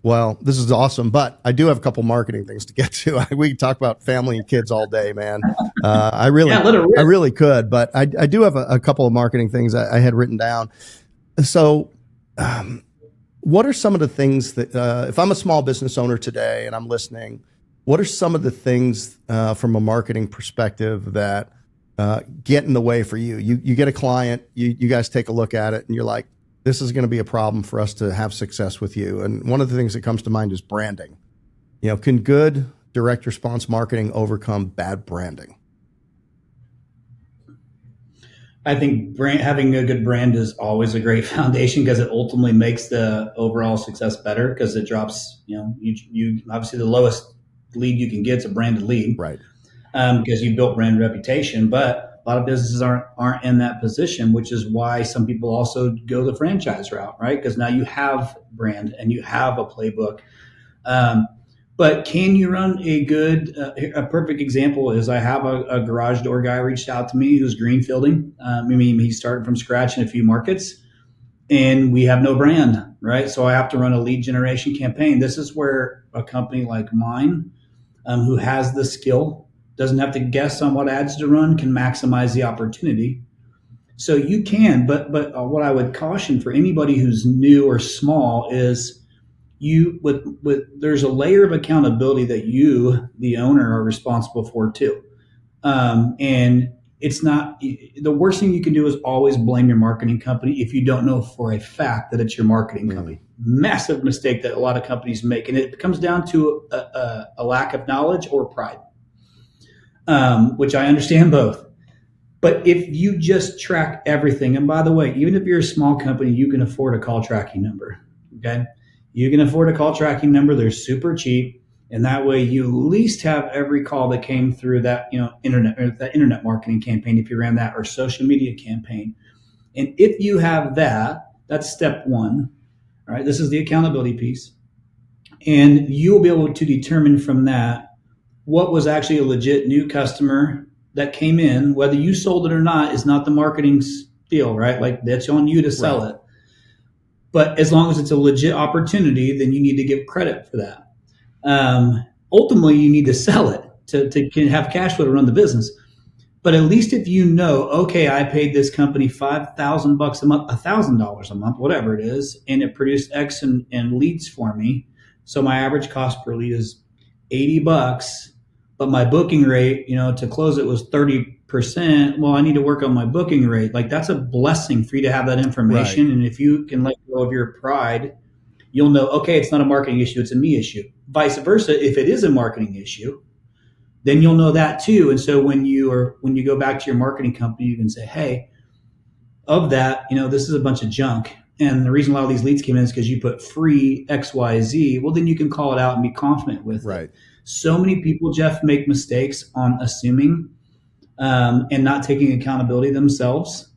well, this is awesome, but I do have a couple marketing things to get to. We can talk about family and kids all day, man. I really could, but I do have a couple of marketing things I had written down. So, what are some of the things that, if I'm a small business owner today and I'm listening, what are some of the things from a marketing perspective that get in the way for you? You get a client, you guys take a look at it, and you're like, this is going to be a problem for us to have success with you. And one of the things that comes to mind is branding. Can good direct response marketing overcome bad branding? I think having a good brand is always a great foundation, because it ultimately makes the overall success better, because it drops, you obviously the lowest lead you can get is a branded lead, right? Because you built brand reputation, but a lot of businesses aren't in that position, which is why some people also go the franchise route, right? Because now you have brand and you have a playbook. But can you run a perfect example is I have a garage door guy reached out to me who's greenfielding. He started from scratch in a few markets, and we have no brand, right? So I have to run a lead generation campaign. This is where a company like mine, who has the skill, doesn't have to guess on what ads to run, can maximize the opportunity. So you can, but what I would caution for anybody who's new or small is there's a layer of accountability that you, the owner, are responsible for too. And it's not, the worst thing you can do is always blame your marketing company if you don't know for a fact that it's your marketing company. Massive mistake that a lot of companies make. And it comes down to a lack of knowledge or pride. Which I understand both. But if you just track everything, and by the way, even if you're a small company, you can afford a call tracking number. Okay. You can afford a call tracking number. They're super cheap. And that way you at least have every call that came through that, internet marketing campaign, if you ran that, or social media campaign. And if you have that, that's step one. All right. This is the accountability piece. And you will be able to determine from that what was actually a legit new customer that came in. Whether you sold it or not is not the marketing's deal, right? That's on you to sell it. But as long as it's a legit opportunity, then you need to give credit for that. Ultimately, you need to sell it to have cash flow to run the business. But at least if you know, okay, I paid this company $5,000 a month, $1,000 a month, whatever it is, and it produced X in leads for me. So my average cost per lead is $80, but my booking rate, to close it was 30%. Well, I need to work on my booking rate. That's a blessing for you to have that information. Right. And if you can let go of your pride, you'll know, okay, it's not a marketing issue, it's a me issue. Vice versa, if it is a marketing issue, then you'll know that too. And so when you go back to your marketing company, you can say, hey, of that, this is a bunch of junk. And the reason a lot of these leads came in is because you put free XYZ. Well, then you can call it out and be confident with it. So many people, Jeff, make mistakes on assuming and not taking accountability themselves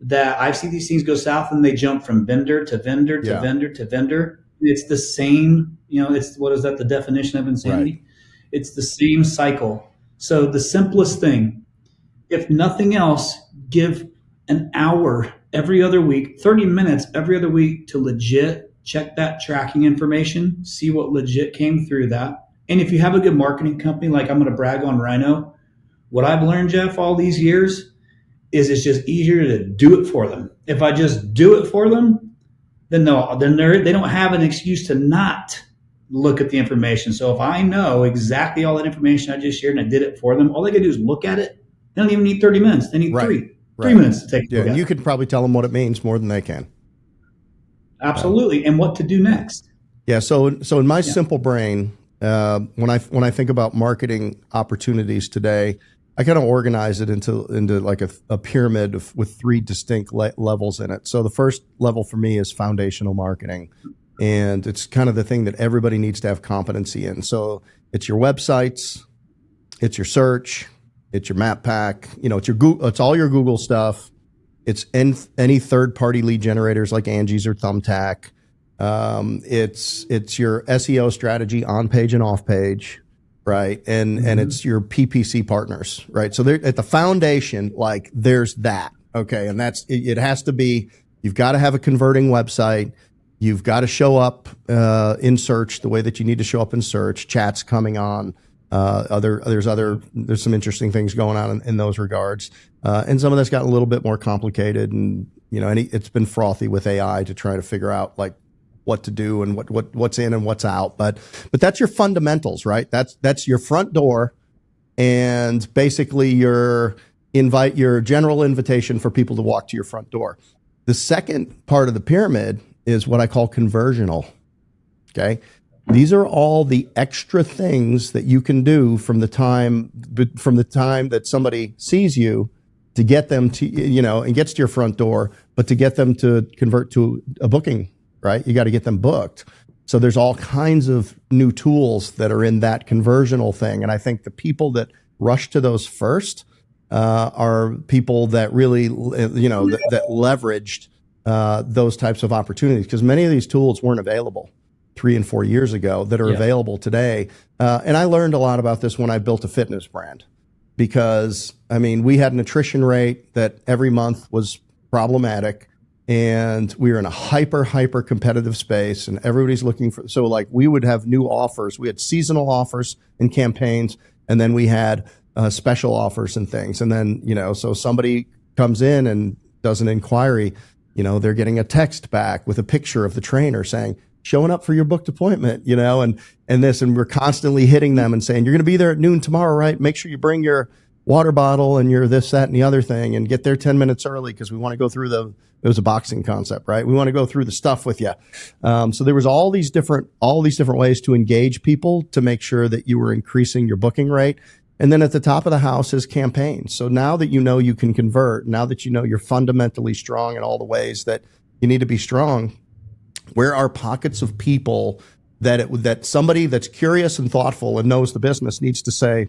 that I've seen these things go south and they jump from vendor to vendor to vendor to vendor. It's the same, it's, what is that, the definition of insanity? Right. It's the same cycle. So the simplest thing, if nothing else, give an hour every other week, 30 minutes every other week to legit check that tracking information, see what legit came through that. And if you have a good marketing company, like I'm going to brag on RYNO, what I've learned, Jeff, all these years is it's just easier to do it for them. If I just do it for them, then they don't have an excuse to not look at the information. So if I know exactly all that information I just shared and I did it for them, all they got to do is look at it. They don't even need 30 minutes. They need three minutes to take a look at it. You could probably tell them what it means more than they can. Absolutely. And what to do next. Yeah. So in my simple brain, when I think about marketing opportunities today, I kind of organize it into like a pyramid with three distinct levels in it. So the first level for me is foundational marketing, and it's kind of the thing that everybody needs to have competency in. So it's your websites, it's your search, it's your map pack, it's your Google, it's all your Google stuff. It's any third-party lead generators like Angie's or Thumbtack. It's your SEO strategy on page and off page, right? And it's your PPC partners, right? So they're at the foundation, like there's that, okay? And it has to be, you've got to have a converting website. You've got to show up in search the way that you need to show up in search. Chat's coming on. There's some interesting things going on in those regards. And some of that's gotten a little bit more complicated, and it's been frothy with AI to try to figure out like what to do and what's in and what's out. But that's your fundamentals, right? That's your front door, and basically your general invitation for people to walk to your front door. The second part of the pyramid is what I call conversional. Okay. These are all the extra things that you can do from the time that somebody sees you to get them to, and gets to your front door, but to get them to convert to a booking, right? You got to get them booked. So there's all kinds of new tools that are in that conversional thing. And I think the people that rush to those first are people that really, that leveraged those types of opportunities, because many of these tools weren't available 3 and 4 years ago that are available today. And I learned a lot about this when I built a fitness brand, because we had an attrition rate that every month was problematic, and we were in a hyper competitive space, and everybody's looking for, so like we would have new offers. We had seasonal offers and campaigns, and then we had special offers and things. And then, so somebody comes in and does an inquiry, they're getting a text back with a picture of the trainer saying, showing up for your booked appointment, and we're constantly hitting them and saying, you're going to be there at noon tomorrow, right? Make sure you bring your water bottle and your this, that, and the other thing, and get there 10 minutes early, because we want to go through it was a boxing concept, right? We want to go through the stuff with you. So there was all these different ways to engage people to make sure that you were increasing your booking rate. And then at the top of the house is campaigns. So now that you can convert, now that you're fundamentally strong in all the ways that you need to be strong, where are pockets of people that somebody that's curious and thoughtful and knows the business needs to say,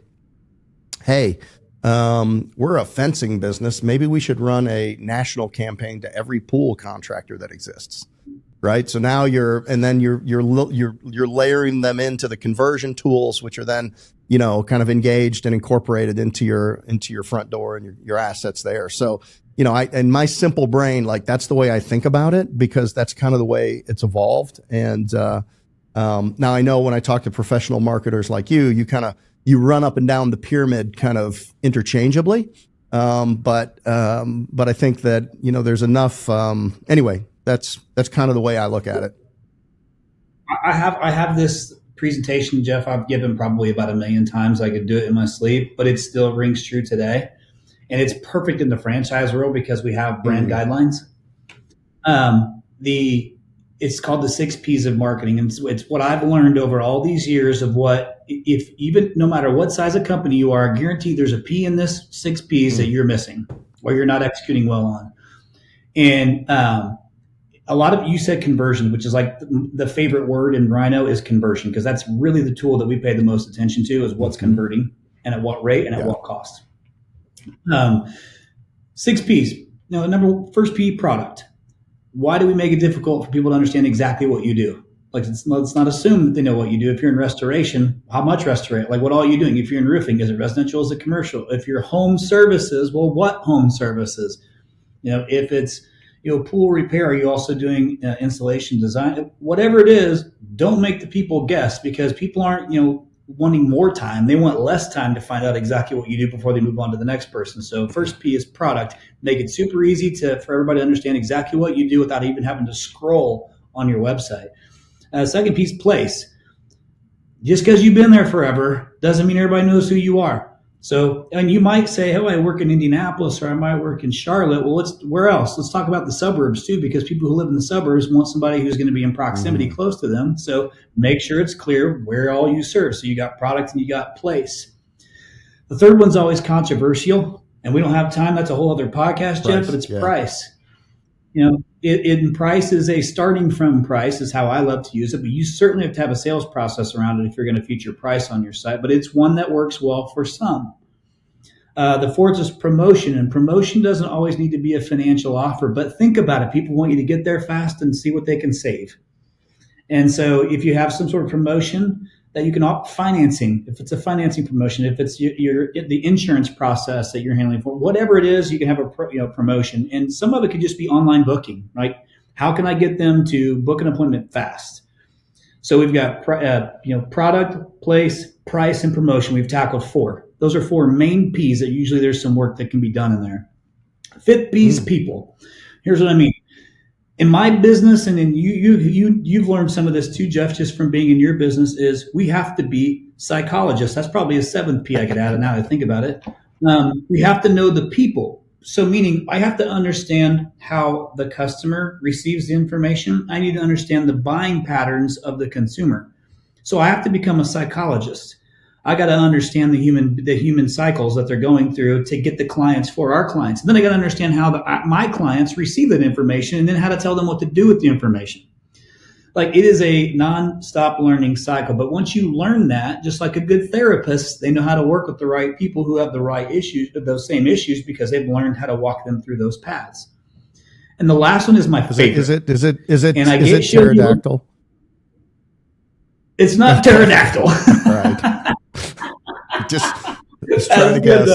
hey, we're a fencing business. Maybe we should run a national campaign to every pool contractor that exists, right? So now you're layering them into the conversion tools, which are then kind of engaged and incorporated into your front door and your assets there. So in my simple brain, like that's the way I think about it, because that's kind of the way it's evolved. And now I know when I talk to professional marketers like you run up and down the pyramid kind of interchangeably. But I think that, there's enough, anyway, that's kind of the way I look at it. I have this presentation, Jeff, I've given probably about 1 million times. I could do it in my sleep, but it still rings true today. And it's perfect in the franchise world because we have brand guidelines. It's called the 6 P's of marketing. And it's what I've learned over all these years of no matter what size of company you are, I guarantee there's a P in this 6 P's that you're missing or you're not executing well on. And a lot of you said conversion, which is like the favorite word in RYNO is conversion, because that's really the tool that we pay the most attention to, is what's converting and at what rate and at what cost. 6 P's. First P, product. Why do we make it difficult for people to understand exactly what you do? Like, let's not assume that they know what you do. If you're in restoration, how much restoration? Like, what all are you doing? If you're in roofing, is it residential? Is it commercial? If you're home services, well, what home services? If it's pool repair, are you also doing installation design? Whatever it is, don't make the people guess, because people aren't wanting more time. They want less time to find out exactly what you do before they move on to the next person. So first P is product. Make it super easy for everybody to understand exactly what you do without even having to scroll on your website. Second piece, place. Just because you've been there forever doesn't mean everybody knows who you are. So, and you might say, oh, I work in Indianapolis, or I might work in Charlotte. Well, where else? Let's talk about the suburbs too, because people who live in the suburbs want somebody who's going to be in proximity close to them. So make sure it's clear where all you serve. So you got product and you got place. The third one's always controversial, and we don't have time. That's a whole other podcast, Jeff, but it's price. In price is a starting from price is how I love to use it, but you certainly have to have a sales process around it if you're going to feature price on your site, but it's one that works well for some. The fourth is promotion, and promotion doesn't always need to be a financial offer, but think about it. People want you to get there fast and see what they can save. And so if you have some sort of promotion that you can opt financing, if it's a financing promotion, if it's the insurance process that you're handling for, whatever it is, you can have a promotion. And some of it could just be online booking, right? How can I get them to book an appointment fast? So we've got product, place, price, and promotion. We've tackled 4. Those are 4 main P's that usually there's some work that can be done in there. Fifth P is people. Here's what I mean. In my business, and in you've learned some of this too, Jeff, just from being in your business, is we have to be psychologists. That's probably a 7th P I could add now that I think about it. We have to know the people. So meaning I have to understand how the customer receives the information. I need to understand the buying patterns of the consumer. So I have to become a psychologist. I got to understand the human cycles that they're going through to get the clients for our clients. And then I got to understand how my clients receive that information, and then how to tell them what to do with the information. Like, it is a non-stop learning cycle. But once you learn that, just like a good therapist, they know how to work with the right people who have the right issues, those same issues, because they've learned how to walk them through those paths. And the last one is my favorite. Is it pterodactyl? It's not pterodactyl. All right. Just trying to guess.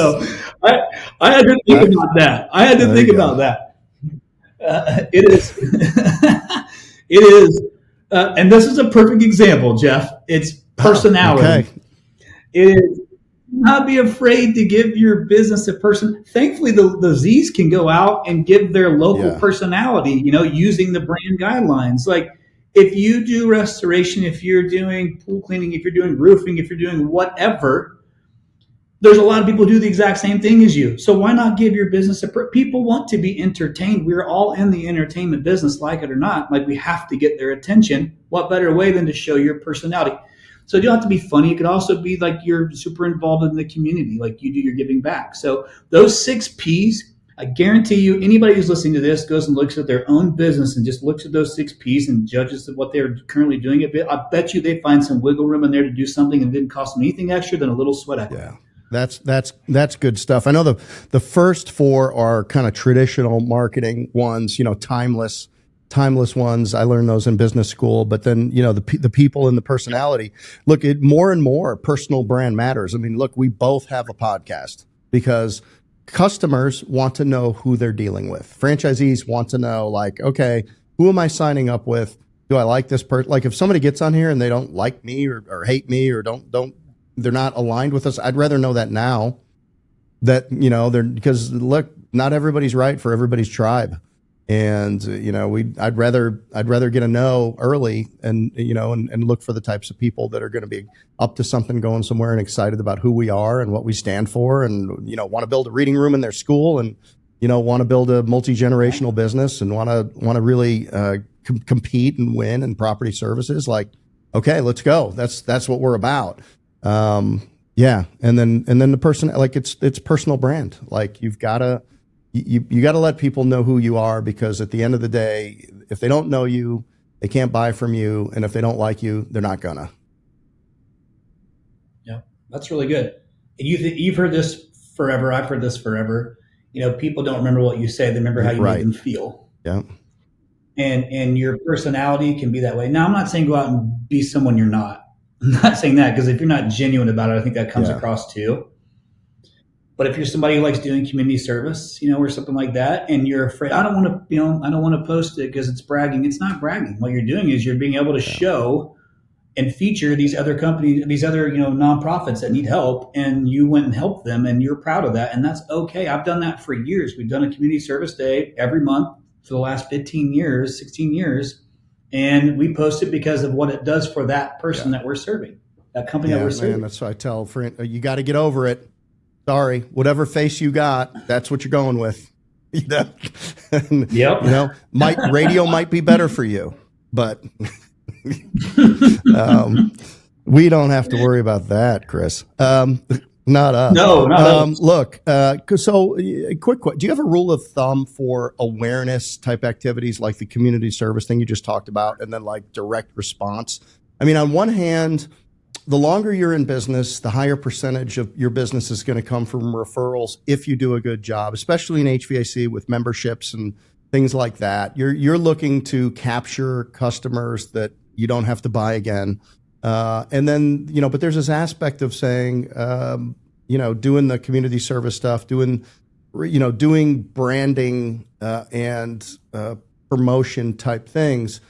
I had to think about that. It is. It is. And this is a perfect example, Jeff. It's personality. Okay. It is not be afraid to give your business a person. Thankfully, the Z's can go out and give their local personality, using the brand guidelines. Like, if you do restoration, if you're doing pool cleaning, if you're doing roofing, if you're doing whatever, there's a lot of people who do the exact same thing as you. So why not give your business people want to be entertained. We're all in the entertainment business, like it or not. Like, we have to get their attention. What better way than to show your personality? So you don't have to be funny. It could also be like you're super involved in the community, like you do your giving back. So those 6 P's, I guarantee you, anybody who's listening to this goes and looks at their own business and just looks at those 6 P's and judges what they're currently doing. I bet you they find some wiggle room in there to do something, and it didn't cost them anything extra than a little sweat equity. Yeah. That's good stuff. I know the first 4 are kind of traditional marketing ones, timeless ones. I learned those in business school, but then, the people and the personality. Look, more and more personal brand matters. I mean, look, we both have a podcast because customers want to know who they're dealing with. Franchisees want to know, like, okay, who am I signing up with? Do I like this person? Like, if somebody gets on here and they don't like me or hate me or they're not aligned with us, I'd rather know that now that, because look, not everybody's right for everybody's tribe. And, I'd rather get a no early and look for the types of people that are going to be up to something, going somewhere, and excited about who we are and what we stand for, and, want to build a reading room in their school, and, want to build a multi-generational business, and want to really compete and win in property services. Like, okay, let's go. That's what we're about. And then the person, like, it's personal brand. Like, you gotta let people know who you are, because at the end of the day, if they don't know you, they can't buy from you. And if they don't like you, they're not gonna. Yeah, that's really good. And you've heard this forever. I've heard this forever. people don't remember what you say; they remember how you made them feel. Yeah. And your personality can be that way. Now, I'm not saying go out and be someone you're not. I'm not saying that, because if you're not genuine about it, I think that comes across too. But if you're somebody who likes doing community service, or something like that, and you're afraid, I don't want to post it because it's bragging. It's not bragging. What you're doing is you're being able to show and feature these other companies, these other, nonprofits that need help, and you went and helped them, and you're proud of that. And that's okay. I've done that for years. We've done a community service day every month for the last 15 years, 16 years. And we post it because of what it does for that person that we're serving, that company that we're serving. Man, that's what I tell friends. You got to get over it. Sorry, whatever face you got, that's what you're going with. Yep. Radio might be better for you, but we don't have to worry about that, Chris. Not us. No, not us. Look, so quick, do you have a rule of thumb for awareness type activities like the community service thing you just talked about, and then like direct response? I mean, on one hand, the longer you're in business, the higher percentage of your business is going to come from referrals if you do a good job, especially in HVAC with memberships and things like that. You're looking to capture customers that you don't have to buy again. And then, but there's this aspect of saying, doing the community service stuff, doing branding and promotion type things.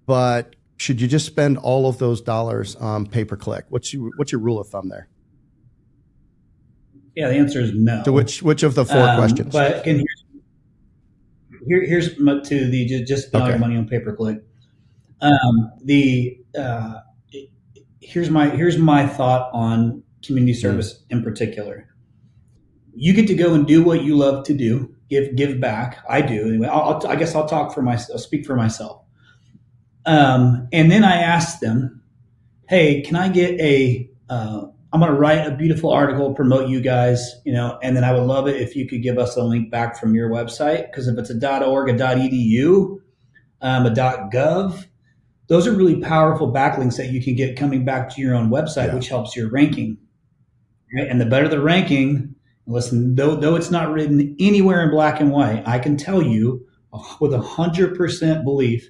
But should you just spend all of those dollars on pay-per-click? What's your rule of thumb there? Yeah, the answer is no. To which of the four questions? But here's to the just spending money on pay-per-click. Here's my thought on community service in particular. You get to go and do what you love to do, give back. I do anyway. I guess I'll speak for myself. And then I asked them, hey, can I get I'm going to write a beautiful article, promote you guys, and then I would love it if you could give us a link back from your website. Because if it's a .org, a .edu, a .gov, those are really powerful backlinks that you can get coming back to your own website, which helps your ranking. Right? And the better the ranking, listen, though it's not written anywhere in black and white, I can tell you with 100% belief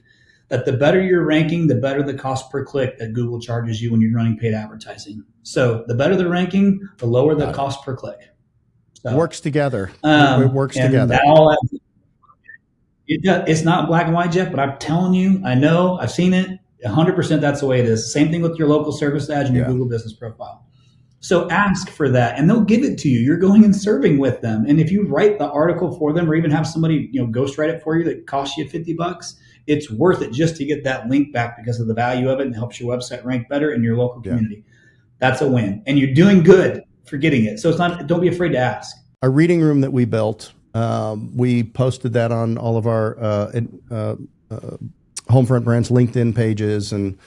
that the better your ranking, the better the cost per click that Google charges you when you're running paid advertising. So the better the ranking, the lower the cost per click. So, works together. It works together. It's not black and white, Jeff, but I'm telling you, I know, I've seen it. 100% that's the way it is. Same thing with your local service badge and your Google business profile. So ask for that, and they'll give it to you. You're going and serving with them. And if you write the article for them, or even have somebody ghostwrite it for you that costs you $50, it's worth it just to get that link back because of the value of it, and helps your website rank better in your local community. That's a win, and you're doing good for getting it. So it's not. Don't be afraid to ask. A reading room that we built, we posted that on all of our HomeFront Brands LinkedIn pages and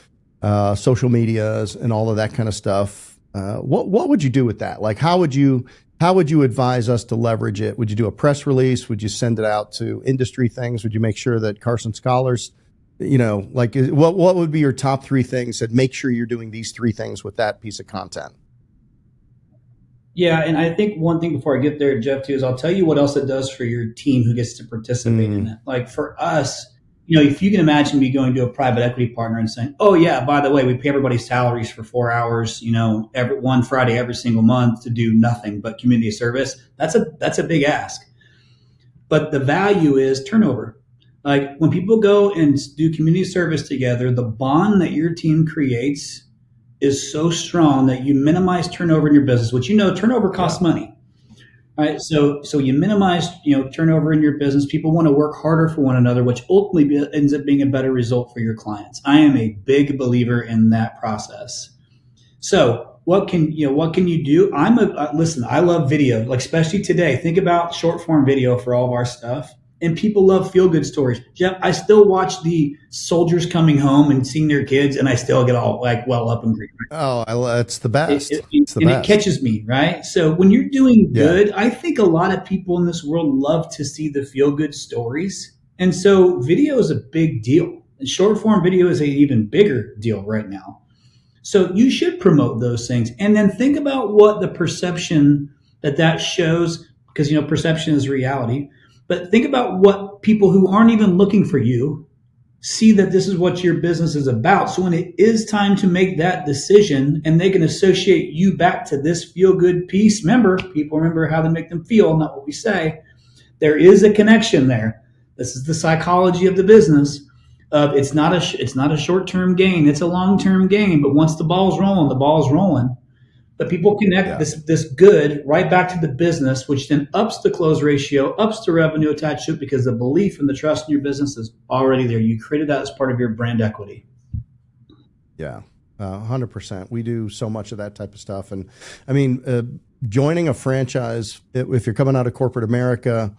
social medias and all of that kind of stuff. What would you do with that? Like, how would you advise us to leverage it? Would you do a press release? Would you send it out to industry things? Would you make sure that Carson Scholars, what would be your top three things that make sure you're doing these three things with that piece of content? Yeah, and I think one thing before I get there, Jeff, too, is I'll tell you what else it does for your team who gets to participate in it. Like for us, if you can imagine me going to a private equity partner and saying, oh, yeah, by the way, we pay everybody's salaries for 4 hours, every one Friday, every single month to do nothing but community service. That's a big ask. But the value is turnover. Like when people go and do community service together, the bond that your team creates is so strong that you minimize turnover in your business, which turnover costs money. All right, so you minimize turnover in your business. People want to work harder for one another, which ultimately ends up being a better result for your clients. I am a big believer in that process. So what can you do? Listen, I love video, like especially today. Think about short form video for all of our stuff. And people love feel-good stories. Jeff, I still watch the soldiers coming home and seeing their kids, and I still get all like well up and green. Oh, it's the best. It catches me, right? So when you're doing good, I think a lot of people in this world love to see the feel-good stories. And so video is a big deal. And short-form video is an even bigger deal right now. So you should promote those things. And then think about what the perception that shows because, perception is reality. But think about what people who aren't even looking for you see, that this is what your business is about. So when it is time to make that decision and they can associate you back to this feel-good piece, remember, people remember how they make them feel, not what we say. There is a connection there. This is the psychology of the business. It's not a short-term gain. It's a long-term gain. But once the ball's rolling, the ball's rolling. But people connect this good right back to the business, which then ups the close ratio, ups the revenue attached to it, because the belief and the trust in your business is already there. You created that as part of your brand equity. Yeah, 100%. We do so much of that type of stuff. And I mean, joining a franchise, if you're coming out of corporate America,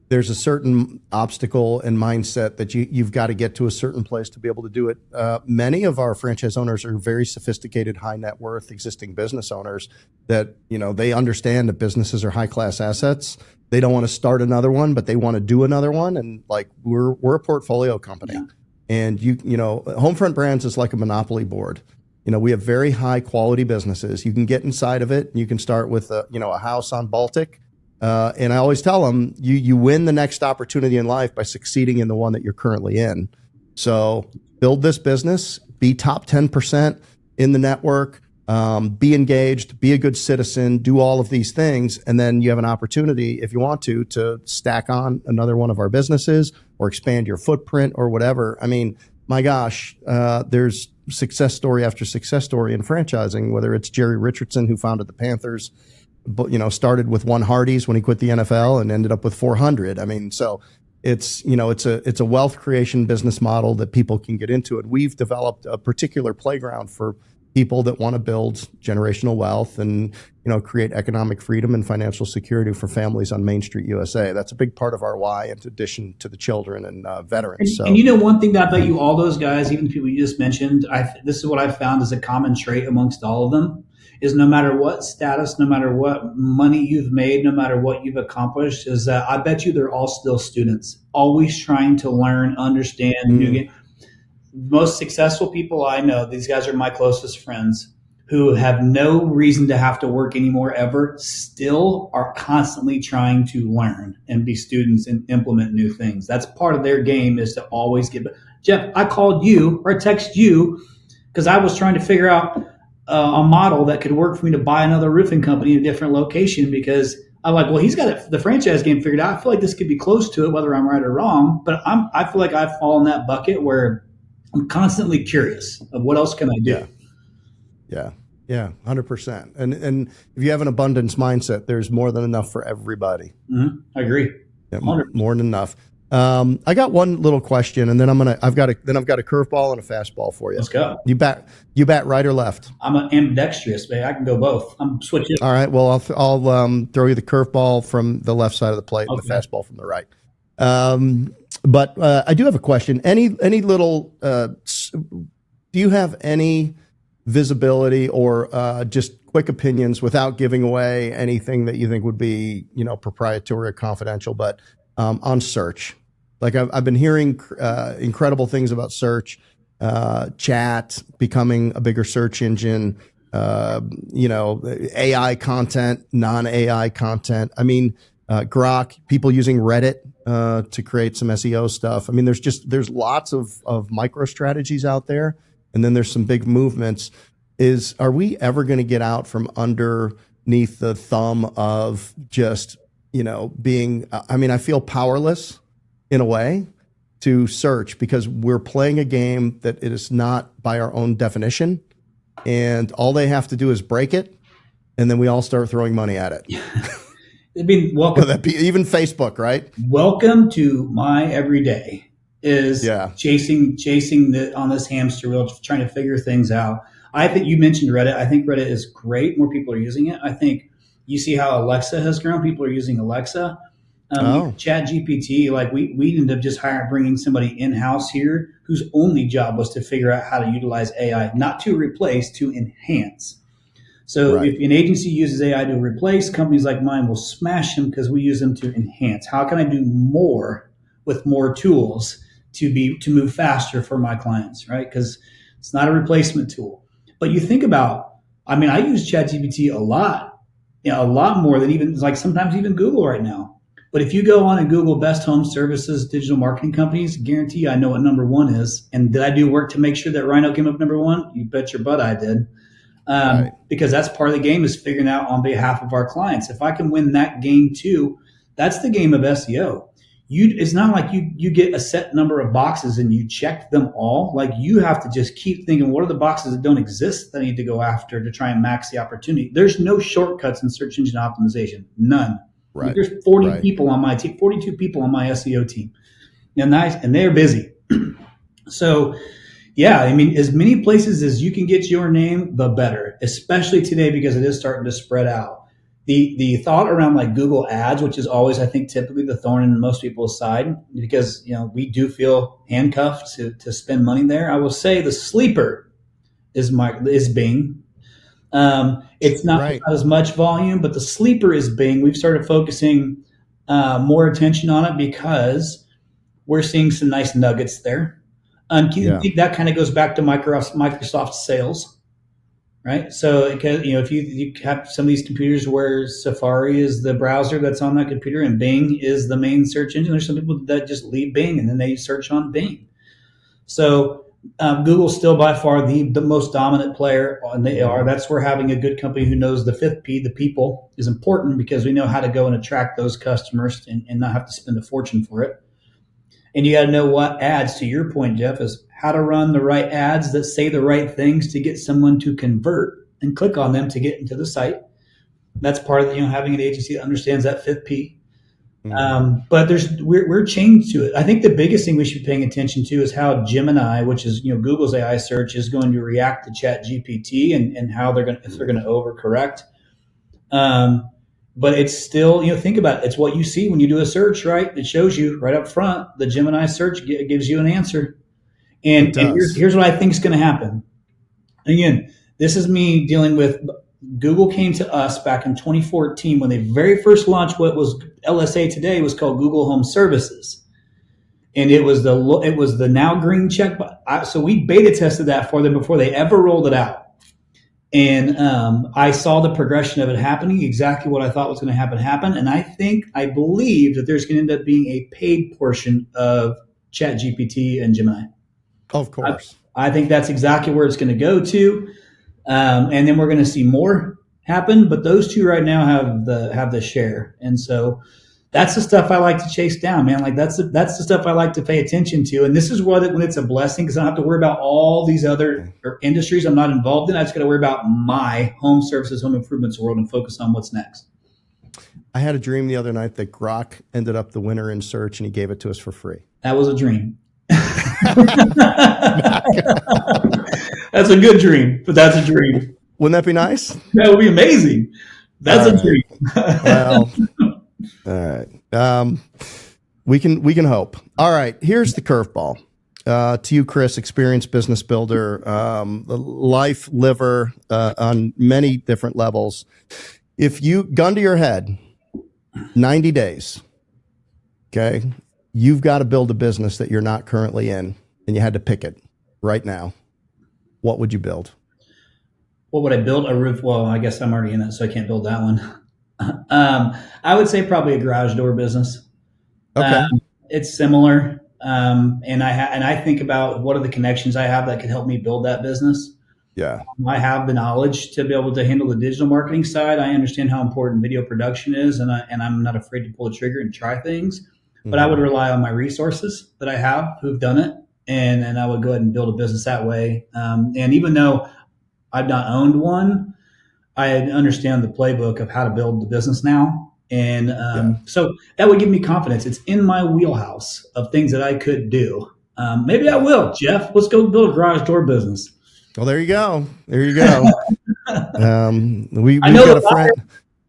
there's a certain obstacle and mindset that you've got to get to a certain place to be able to do it. Many of our franchise owners are very sophisticated, high net worth existing business owners that, they understand that businesses are high class assets. They don't want to start another one, but they want to do another one. And like, we're a portfolio company. Yeah. And HomeFront Brands is like a monopoly board. We have very high quality businesses. You can get inside of it. You can start with a house on Baltic. And I always tell them, you win the next opportunity in life by succeeding in the one that you're currently in. So build this business, be top 10% in the network, be engaged, be a good citizen, do all of these things. And then you have an opportunity, if you want to stack on another one of our businesses or expand your footprint or whatever. I mean, my gosh, there's success story after success story in franchising, whether it's Jerry Richardson, who founded the Panthers, but started with one Hardee's when he quit the NFL and ended up with 400. I mean, so it's a wealth creation business model that people can get into. And we've developed a particular playground for people that want to build generational wealth and, create economic freedom and financial security for families on Main Street, USA. That's a big part of our why, in addition to the children and veterans. And one thing that I bet you all those guys, even the people you just mentioned, this is what I've found is a common trait amongst all of them, is no matter what status, no matter what money you've made, no matter what you've accomplished, is that I bet you they're all still students, always trying to learn, understand new game. Most successful people I know, these guys are my closest friends, who have no reason to have to work anymore ever, still are constantly trying to learn and be students and implement new things. That's part of their game, is to always get. Jeff, I called you or texted you because I was trying to figure out a model that could work for me to buy another roofing company in a different location, because I'm like, well, he's got the franchise game figured out. I feel like this could be close to it, whether I'm right or wrong. But I feel like I fall in that bucket where I'm constantly curious of what else can I do. Yeah, 100%. And if you have an abundance mindset, there's more than enough for everybody. Mm-hmm. I agree. Yeah, more than enough. I got one little question, and then I've got a curveball and a fastball for you. Let's go. You bat right or left? I'm ambidextrous, man. I can go both. I'm switching. All right. Well, I'll throw you the curveball from the left side of the plate and the fastball from the right. But I do have a question. Any little? Do you have any visibility or just quick opinions, without giving away anything that you think would be proprietary or confidential, but on search? Like I've been hearing incredible things about search, chat becoming a bigger search engine, AI content, non-AI content. I mean, Grok, people using Reddit to create some SEO stuff. I mean, there's lots of micro strategies out there, and then there's some big movements. Are we ever going to get out from underneath the thumb of just being, I feel powerless in a way to search, because we're playing a game that it is not by our own definition, and all they have to do is break it, and then we all start throwing money at it. Welcome. Even Facebook, right? Welcome to my everyday is chasing on this hamster wheel, trying to figure things out. I think you mentioned Reddit. I think Reddit is great. More people are using it. I think you see how Alexa has grown. People are using Alexa. Chat GPT, like we ended up just bringing somebody in-house here whose only job was to figure out how to utilize AI, not to replace, to enhance. So if an agency uses AI to replace, companies like mine will smash them because we use them to enhance. How can I do more with more tools to move faster for my clients, right? Because it's not a replacement tool. But you think about, I use ChatGPT a lot a lot more than even like sometimes even Google right now. But if you go on and Google best home services digital marketing companies, guarantee you I know what number one is. And did I do work to make sure that RYNO came up number one? You bet your butt I did. Right. Because that's part of the game, is figuring out on behalf of our clients. If I can win that game too, that's the game of SEO. It's not like you get a set number of boxes and you check them all. Like, you have to just keep thinking, what are the boxes that don't exist that I need to go after to try and max the opportunity? There's no shortcuts in search engine optimization. None. Right. There's 40 people on my team, 42 people on my SEO team. And they're busy. So yeah, I mean, as many places as you can get your name, the better, especially today, because it is starting to spread out. The thought around like Google Ads, which is always, I think, typically the thorn in most people's side, because, we do feel handcuffed to spend money there. I will say the sleeper is Bing. It's not as much volume, but the sleeper is Bing. We've started focusing more attention on it because we're seeing some nice nuggets there. I think that kind of goes back to Microsoft sales, right? So, if you have some of these computers where Safari is the browser that's on that computer and Bing is the main search engine, there's some people that just leave Bing and then they search on Bing. So Google's still by far the most dominant player, and that's where having a good company who knows the fifth P, the people, is important, because we know how to go and attract those customers and not have to spend a fortune for it. And you got to know what ads, to your point, Jeff, is how to run the right ads that say the right things to get someone to convert and click on them to get into the site. That's part of having an agency that understands that fifth P. But we're chained to it. I think the biggest thing we should be paying attention to is how Gemini, which is Google's AI search, is going to react to ChatGPT and how they're going to overcorrect. But it's still, think about it. It's what you see when you do a search, right? It shows you right up front. The Gemini search gives you an answer. And here's what I think is going to happen. Again, this is me dealing with Google. Came to us back in 2014 when they very first launched what was LSA today, was called Google Home Services. And it was the now green check. So we beta tested that for them before they ever rolled it out. And I saw the progression of it happening, exactly what I thought was going to happen. And I believe that there's going to end up being a paid portion of ChatGPT and Gemini. Of course. I think that's exactly where it's going to go to. And then we're going to see more happen. But those two right now have the share. And so that's the stuff I like to chase down, man. Like that's the stuff I like to pay attention to. And this is when it's a blessing, because I don't have to worry about all these other industries I'm not involved in. I just got to worry about my home services, home improvements world, and focus on what's next. I had a dream the other night that Grok ended up the winner in search, and he gave it to us for free. That was a dream. That's a good dream, but that's a dream. Wouldn't that be nice? That would be amazing. That's a dream. Well, all right. We can hope. All right. Here's the curveball. To you, Chris, experienced business builder, life liver on many different levels. If you, gun to your head, 90 days, okay, you've got to build a business that you're not currently in, and you had to pick it right now. What would you build? What would I build? A roof? Well, I guess I'm already in it, so I can't build that one. I would say probably a garage door business. Okay. It's similar. And I think about what are the connections I have that could help me build that business. Yeah. I have the knowledge to be able to handle the digital marketing side. I understand how important video production is, and I'm not afraid to pull the trigger and try things. But I would rely on my resources that I have who've done it, and I would go ahead and build a business that way. And even though I've not owned one, I understand the playbook of how to build the business now. And so that would give me confidence. It's in my wheelhouse of things that I could do. Maybe I will, Jeff. Let's go build a garage door business. Well, there you go. There you go. We've got a friend.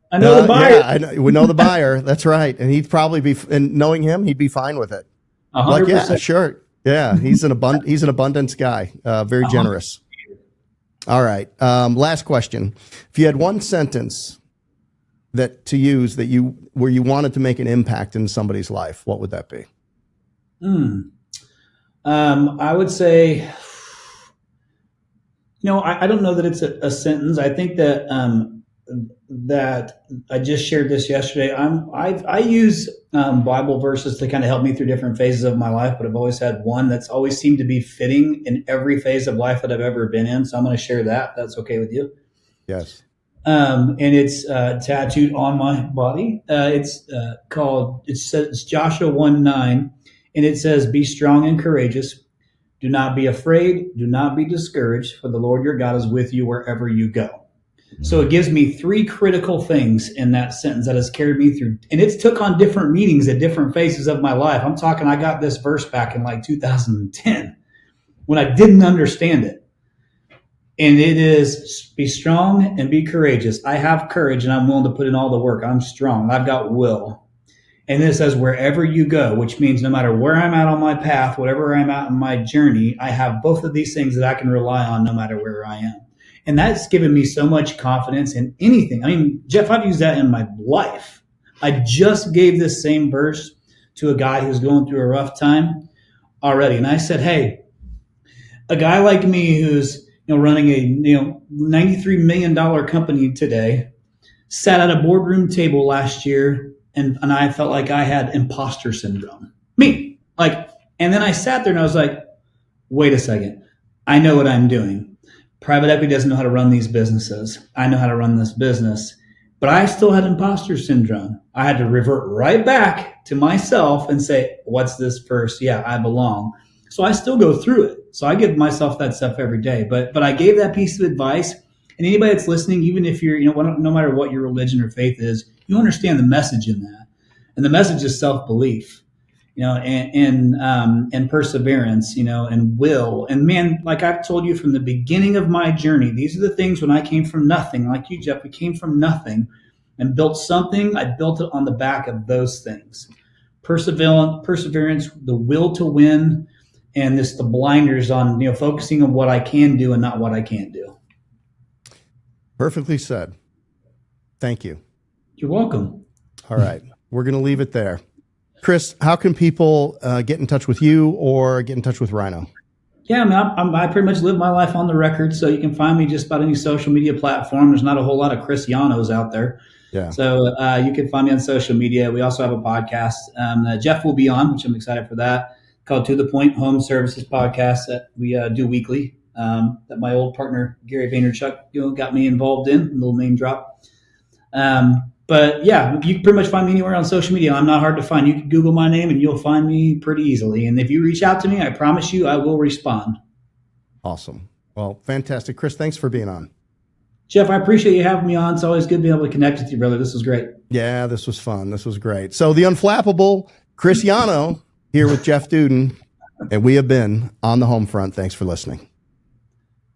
I know the buyer. Yeah, we know the buyer. That's right. And he'd probably be, and knowing him, he'd be fine with it. 100%. Like, yeah, sure. Yeah. He's an abundance guy. Very generous. All right. Last question. If you had one sentence that to use where you wanted to make an impact in somebody's life, what would that be? I would say, I don't know that it's a sentence. I think that that I just shared this yesterday. I use Bible verses to kind of help me through different phases of my life, but I've always had one that's always seemed to be fitting in every phase of life that I've ever been in. So I'm going to share that. That's okay with you? Yes. And it's tattooed on my body. It's Joshua 1:9, and it says, "Be strong and courageous. Do not be afraid. Do not be discouraged, for the Lord your God is with you wherever you go." So it gives me three critical things in that sentence that has carried me through. And it's took on different meanings at different phases of my life. I'm talking, I got this verse back in like 2010 when I didn't understand it. And it is, be strong and be courageous. I have courage and I'm willing to put in all the work. I'm strong. I've got will. And then it says, wherever you go, which means no matter where I'm at on my path, whatever I'm at in my journey, I have both of these things that I can rely on no matter where I am. And that's given me so much confidence in anything. I mean, Jeff, I've used that in my life. I just gave this same verse to a guy who's going through a rough time already. And I said, hey, a guy like me who's running a $93 million company today, sat at a boardroom table last year, and I felt like I had imposter syndrome. Me. And then I sat there and I was like, wait a second. I know what I'm doing. Private equity doesn't know how to run these businesses. I know how to run this business. But I still had imposter syndrome. I had to revert right back to myself and say, what's this verse? Yeah, I belong. So I still go through it. So I give myself that stuff every day. But I gave that piece of advice. And anybody that's listening, even if you're, no matter what your religion or faith is, you understand the message in that. And the message is self-belief, and perseverance, and will. And man, like I've told you from the beginning of my journey, these are the things when I came from nothing, like you, Jeff, we came from nothing and built something. I built it on the back of those things. Perseverance, the will to win, and the blinders on, focusing on what I can do and not what I can't do. Perfectly said. Thank you. You're welcome. All right. We're going to leave it there. Chris, how can people get in touch with you or get in touch with RYNO? Yeah, I pretty much live my life on the record, so you can find me just about any social media platform. There's not a whole lot of Chris Yanos out there. Yeah. So you can find me on social media. We also have a podcast that Jeff will be on, which I'm excited for that, called To The Point Home Services Podcast that we do weekly, that my old partner, Gary Vaynerchuk, got me involved in, a little name drop. But yeah, you can pretty much find me anywhere on social media. I'm not hard to find. You can Google my name and you'll find me pretty easily. And if you reach out to me, I promise you I will respond. Awesome. Well, fantastic. Chris, thanks for being on. Jeff, I appreciate you having me on. It's always good being able to connect with you, brother. This was great. Yeah, this was fun. This was great. So the unflappable Chris Yano here with Jeff Dudan, and we have been On The HomeFront. Thanks for listening.